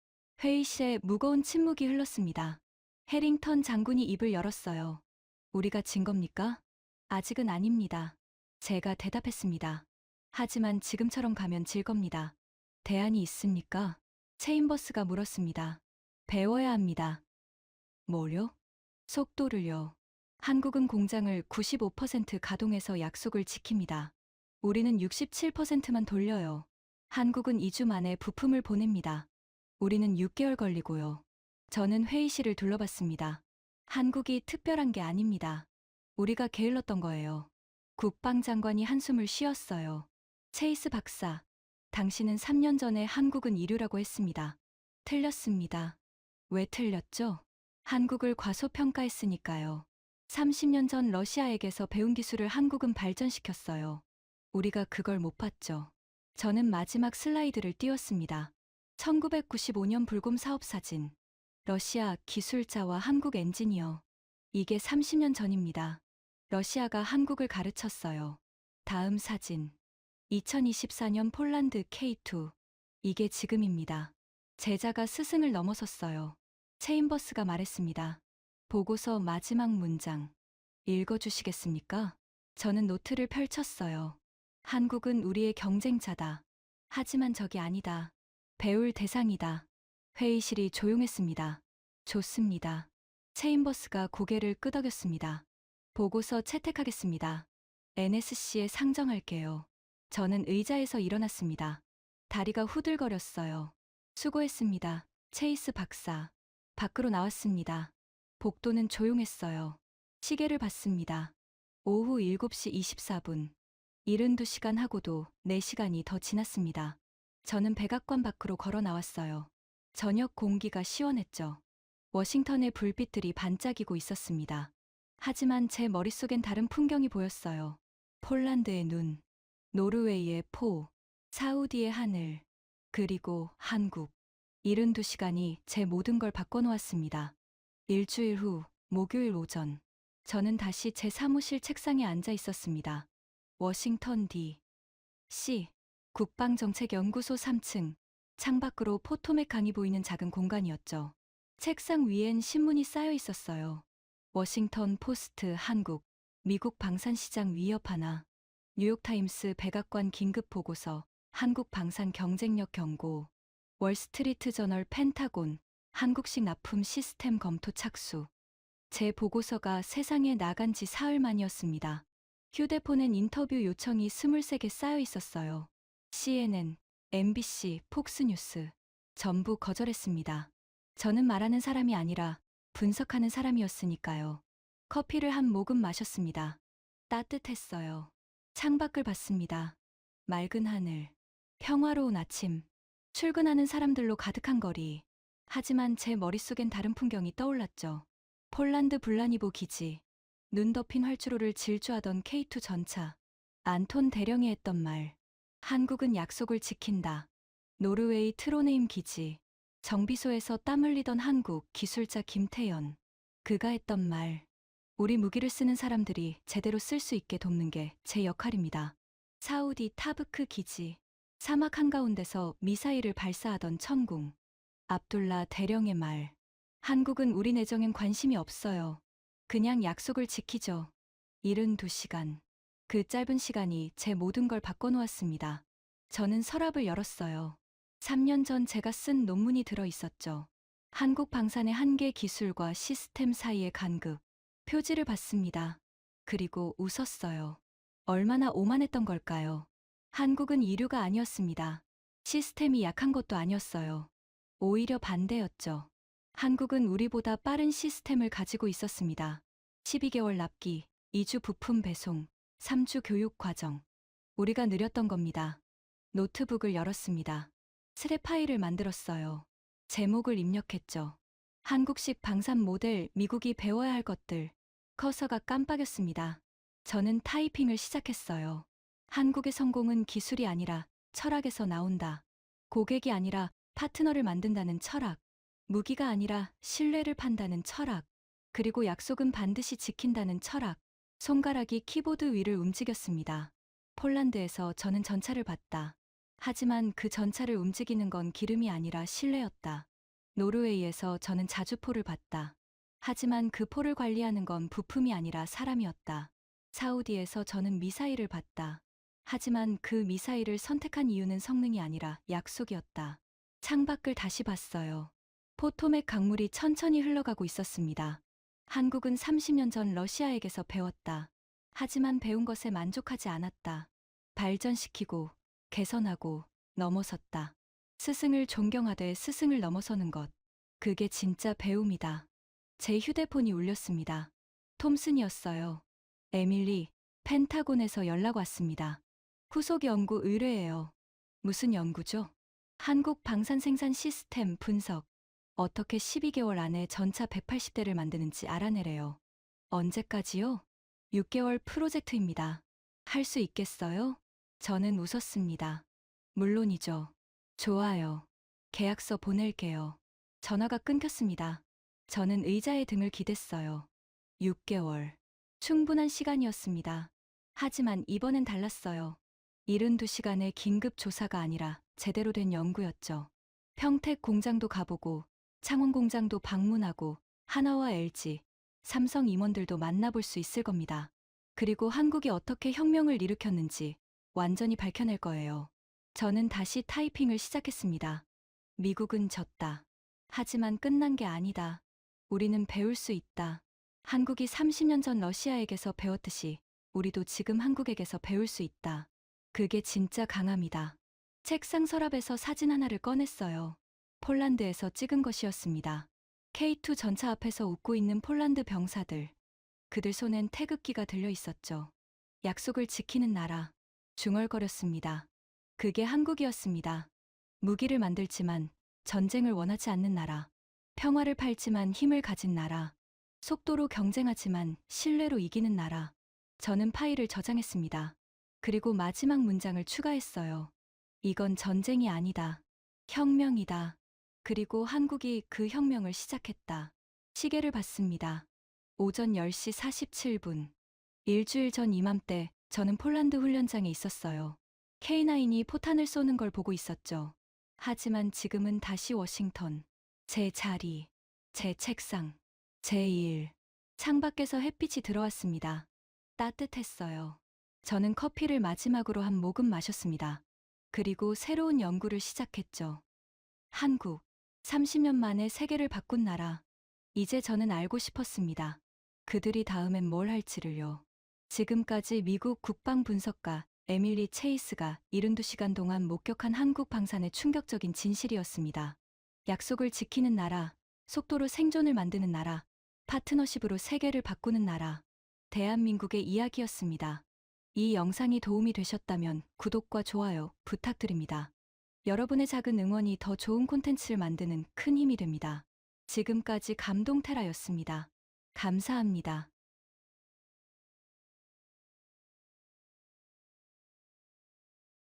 회의실에 무거운 침묵이 흘렀습니다. 해링턴 장군이 입을 열었어요. 우리가 진 겁니까? 아직은 아닙니다. 제가 대답했습니다. 하지만 지금처럼 가면 질 겁니다. 대안이 있습니까? 체인버스가 물었습니다. 배워야 합니다. 뭐요? 속도를요. 한국은 공장을 95% 가동해서 약속을 지킵니다. 우리는 67%만 돌려요. 한국은 2주 만에 부품을 보냅니다. 우리는 6개월 걸리고요. 저는 회의실을 둘러봤습니다. 한국이 특별한 게 아닙니다. 우리가 게을렀던 거예요. 국방장관이 한숨을 쉬었어요. 체이스 박사, 당신은 3년 전에 한국은 이류라고 했습니다. 틀렸습니다. 왜 틀렸죠? 한국을 과소평가했으니까요. 30년 전 러시아에게서 배운 기술을 한국은 발전시켰어요. 우리가 그걸 못 봤죠. 저는 마지막 슬라이드를 띄웠습니다. 1995년 불곰 사업 사진. 러시아 기술자와 한국 엔지니어. 이게 30년 전입니다. 러시아가 한국을 가르쳤어요. 다음 사진. 2024년 폴란드 K2. 이게 지금입니다. 제자가 스승을 넘어섰어요. 체인버스가 말했습니다. 보고서 마지막 문장. 읽어주시겠습니까? 저는 노트를 펼쳤어요. 한국은 우리의 경쟁자다. 하지만 적이 아니다. 배울 대상이다. 회의실이 조용했습니다. 좋습니다. 체인버스가 고개를 끄덕였습니다. 보고서 채택하겠습니다. NSC에 상정할게요. 저는 의자에서 일어났습니다. 다리가 후들거렸어요. 수고했습니다. 체이스 박사. 밖으로 나왔습니다. 복도는 조용했어요. 시계를 봤습니다. 오후 7시 24분. 72시간 하고도 4시간이 더 지났습니다. 저는 백악관 밖으로 걸어 나왔어요. 저녁 공기가 시원했죠. 워싱턴의 불빛들이 반짝이고 있었습니다. 하지만 제 머릿속엔 다른 풍경이 보였어요. 폴란드의 눈, 노르웨이의 포, 사우디의 하늘, 그리고 한국. 72시간이 제 모든 걸 바꿔놓았습니다. 일주일 후, 목요일 오전. 저는 다시 제 사무실 책상에 앉아 있었습니다. 워싱턴 D.C. 국방정책연구소 3층. 창밖으로 포토맥 강이 보이는 작은 공간이었죠. 책상 위엔 신문이 쌓여 있었어요. 워싱턴 포스트 한국, 미국 방산시장 위협 하나, 뉴욕타임스 백악관 긴급 보고서, 한국 방산 경쟁력 경고, 월스트리트 저널 펜타곤, 한국식 납품 시스템 검토 착수. 제 보고서가 세상에 나간 지 사흘 만이었습니다. 휴대폰엔 인터뷰 요청이 23개 쌓여 있었어요. CNN, MBC, 폭스뉴스. 전부 거절했습니다. 저는 말하는 사람이 아니라 분석하는 사람이었으니까요. 커피를 한 모금 마셨습니다. 따뜻했어요. 창밖을 봤습니다. 맑은 하늘, 평화로운 아침, 출근하는 사람들로 가득한 거리. 하지만 제 머릿속엔 다른 풍경이 떠올랐죠. 폴란드 블라니보 기지, 눈 덮인 활주로를 질주하던 K2 전차, 안톤 대령이 했던 말, 한국은 약속을 지킨다. 노르웨이 트로네임 기지, 정비소에서 땀 흘리던 한국 기술자 김태연, 그가 했던 말, 우리 무기를 쓰는 사람들이 제대로 쓸 수 있게 돕는 게 제 역할입니다. 사우디 타브크 기지, 사막 한가운데서 미사일을 발사하던 천궁, 압둘라 대령의 말, 한국은 우리 내정엔 관심이 없어요. 그냥 약속을 지키죠. 72시간. 그 짧은 시간이 제 모든 걸 바꿔놓았습니다. 저는 서랍을 열었어요. 3년 전 제가 쓴 논문이 들어 있었죠. 한국 방산의 한계 기술과 시스템 사이의 간극. 표지를 봤습니다. 그리고 웃었어요. 얼마나 오만했던 걸까요? 한국은 이류가 아니었습니다. 시스템이 약한 것도 아니었어요. 오히려 반대였죠. 한국은 우리보다 빠른 시스템을 가지고 있었습니다. 12개월 납기, 2주 부품 배송, 3주 교육 과정. 우리가 느렸던 겁니다. 노트북을 열었습니다. 스랩 파일을 만들었어요. 제목을 입력했죠. 한국식 방산 모델, 미국이 배워야 할 것들. 커서가 깜빡였습니다. 저는 타이핑을 시작했어요. 한국의 성공은 기술이 아니라 철학에서 나온다. 고객이 아니라 파트너를 만든다는 철학. 무기가 아니라 신뢰를 판다는 철학. 그리고 약속은 반드시 지킨다는 철학. 손가락이 키보드 위를 움직였습니다. 폴란드에서 저는 전차를 봤다. 하지만 그 전차를 움직이는 건 기름이 아니라 신뢰였다. 노르웨이에서 저는 자주포를 봤다. 하지만 그 포를 관리하는 건 부품이 아니라 사람이었다. 사우디에서 저는 미사일을 봤다. 하지만 그 미사일을 선택한 이유는 성능이 아니라 약속이었다. 창밖을 다시 봤어요. 포토맥 강물이 천천히 흘러가고 있었습니다. 한국은 30년 전 러시아에게서 배웠다. 하지만 배운 것에 만족하지 않았다. 발전시키고, 개선하고, 넘어섰다. 스승을 존경하되 스승을 넘어서는 것. 그게 진짜 배움이다. 제 휴대폰이 울렸습니다. 톰슨이었어요. 에밀리, 펜타곤에서 연락 왔습니다. 후속 연구 의뢰예요. 무슨 연구죠? 한국 방산 생산 시스템 분석. 어떻게 12개월 안에 전차 180대를 만드는지 알아내래요. 언제까지요? 6개월 프로젝트입니다. 할 수 있겠어요? 저는 웃었습니다. 물론이죠. 좋아요. 계약서 보낼게요. 전화가 끊겼습니다. 저는 의자에 등을 기댔어요. 6개월. 충분한 시간이었습니다. 하지만 이번엔 달랐어요. 72시간의 긴급 조사가 아니라 제대로 된 연구였죠. 평택 공장도 가보고, 창원 공장도 방문하고, 하나와 LG, 삼성 임원들도 만나볼 수 있을 겁니다. 그리고 한국이 어떻게 혁명을 일으켰는지 완전히 밝혀낼 거예요. 저는 다시 타이핑을 시작했습니다. 미국은 졌다. 하지만 끝난 게 아니다. 우리는 배울 수 있다. 한국이 30년 전 러시아에게서 배웠듯이 우리도 지금 한국에게서 배울 수 있다. 그게 진짜 강함이다. 책상 서랍에서 사진 하나를 꺼냈어요. 폴란드에서 찍은 것이었습니다. K2 전차 앞에서 웃고 있는 폴란드 병사들. 그들 손엔 태극기가 들려 있었죠. 약속을 지키는 나라. 중얼거렸습니다. 그게 한국이었습니다. 무기를 만들지만 전쟁을 원하지 않는 나라. 평화를 팔지만 힘을 가진 나라. 속도로 경쟁하지만 신뢰로 이기는 나라. 저는 파일을 저장했습니다. 그리고 마지막 문장을 추가했어요. 이건 전쟁이 아니다. 혁명이다. 그리고 한국이 그 혁명을 시작했다. 시계를 봤습니다. 오전 10시 47분. 일주일 전 이맘때 저는 폴란드 훈련장에 있었어요. K9이 포탄을 쏘는 걸 보고 있었죠. 하지만 지금은 다시 워싱턴. 제 자리, 제 책상, 제 일. 창밖에서 햇빛이 들어왔습니다. 따뜻했어요. 저는 커피를 마지막으로 한 모금 마셨습니다. 그리고 새로운 연구를 시작했죠. 한국, 30년 만에 세계를 바꾼 나라. 이제 저는 알고 싶었습니다. 그들이 다음엔 뭘 할지를요. 지금까지 미국 국방분석가 에밀리 체이스가 72시간 동안 목격한 한국 방산의 충격적인 진실이었습니다. 약속을 지키는 나라, 속도로 생존을 만드는 나라, 파트너십으로 세계를 바꾸는 나라. 대한민국의 이야기였습니다. 이 영상이 도움이 되셨다면 구독과 좋아요 부탁드립니다. 여러분의 작은 응원이 더 좋은 콘텐츠를 만드는 큰 힘이 됩니다. 지금까지 감동테라였습니다. 감사합니다.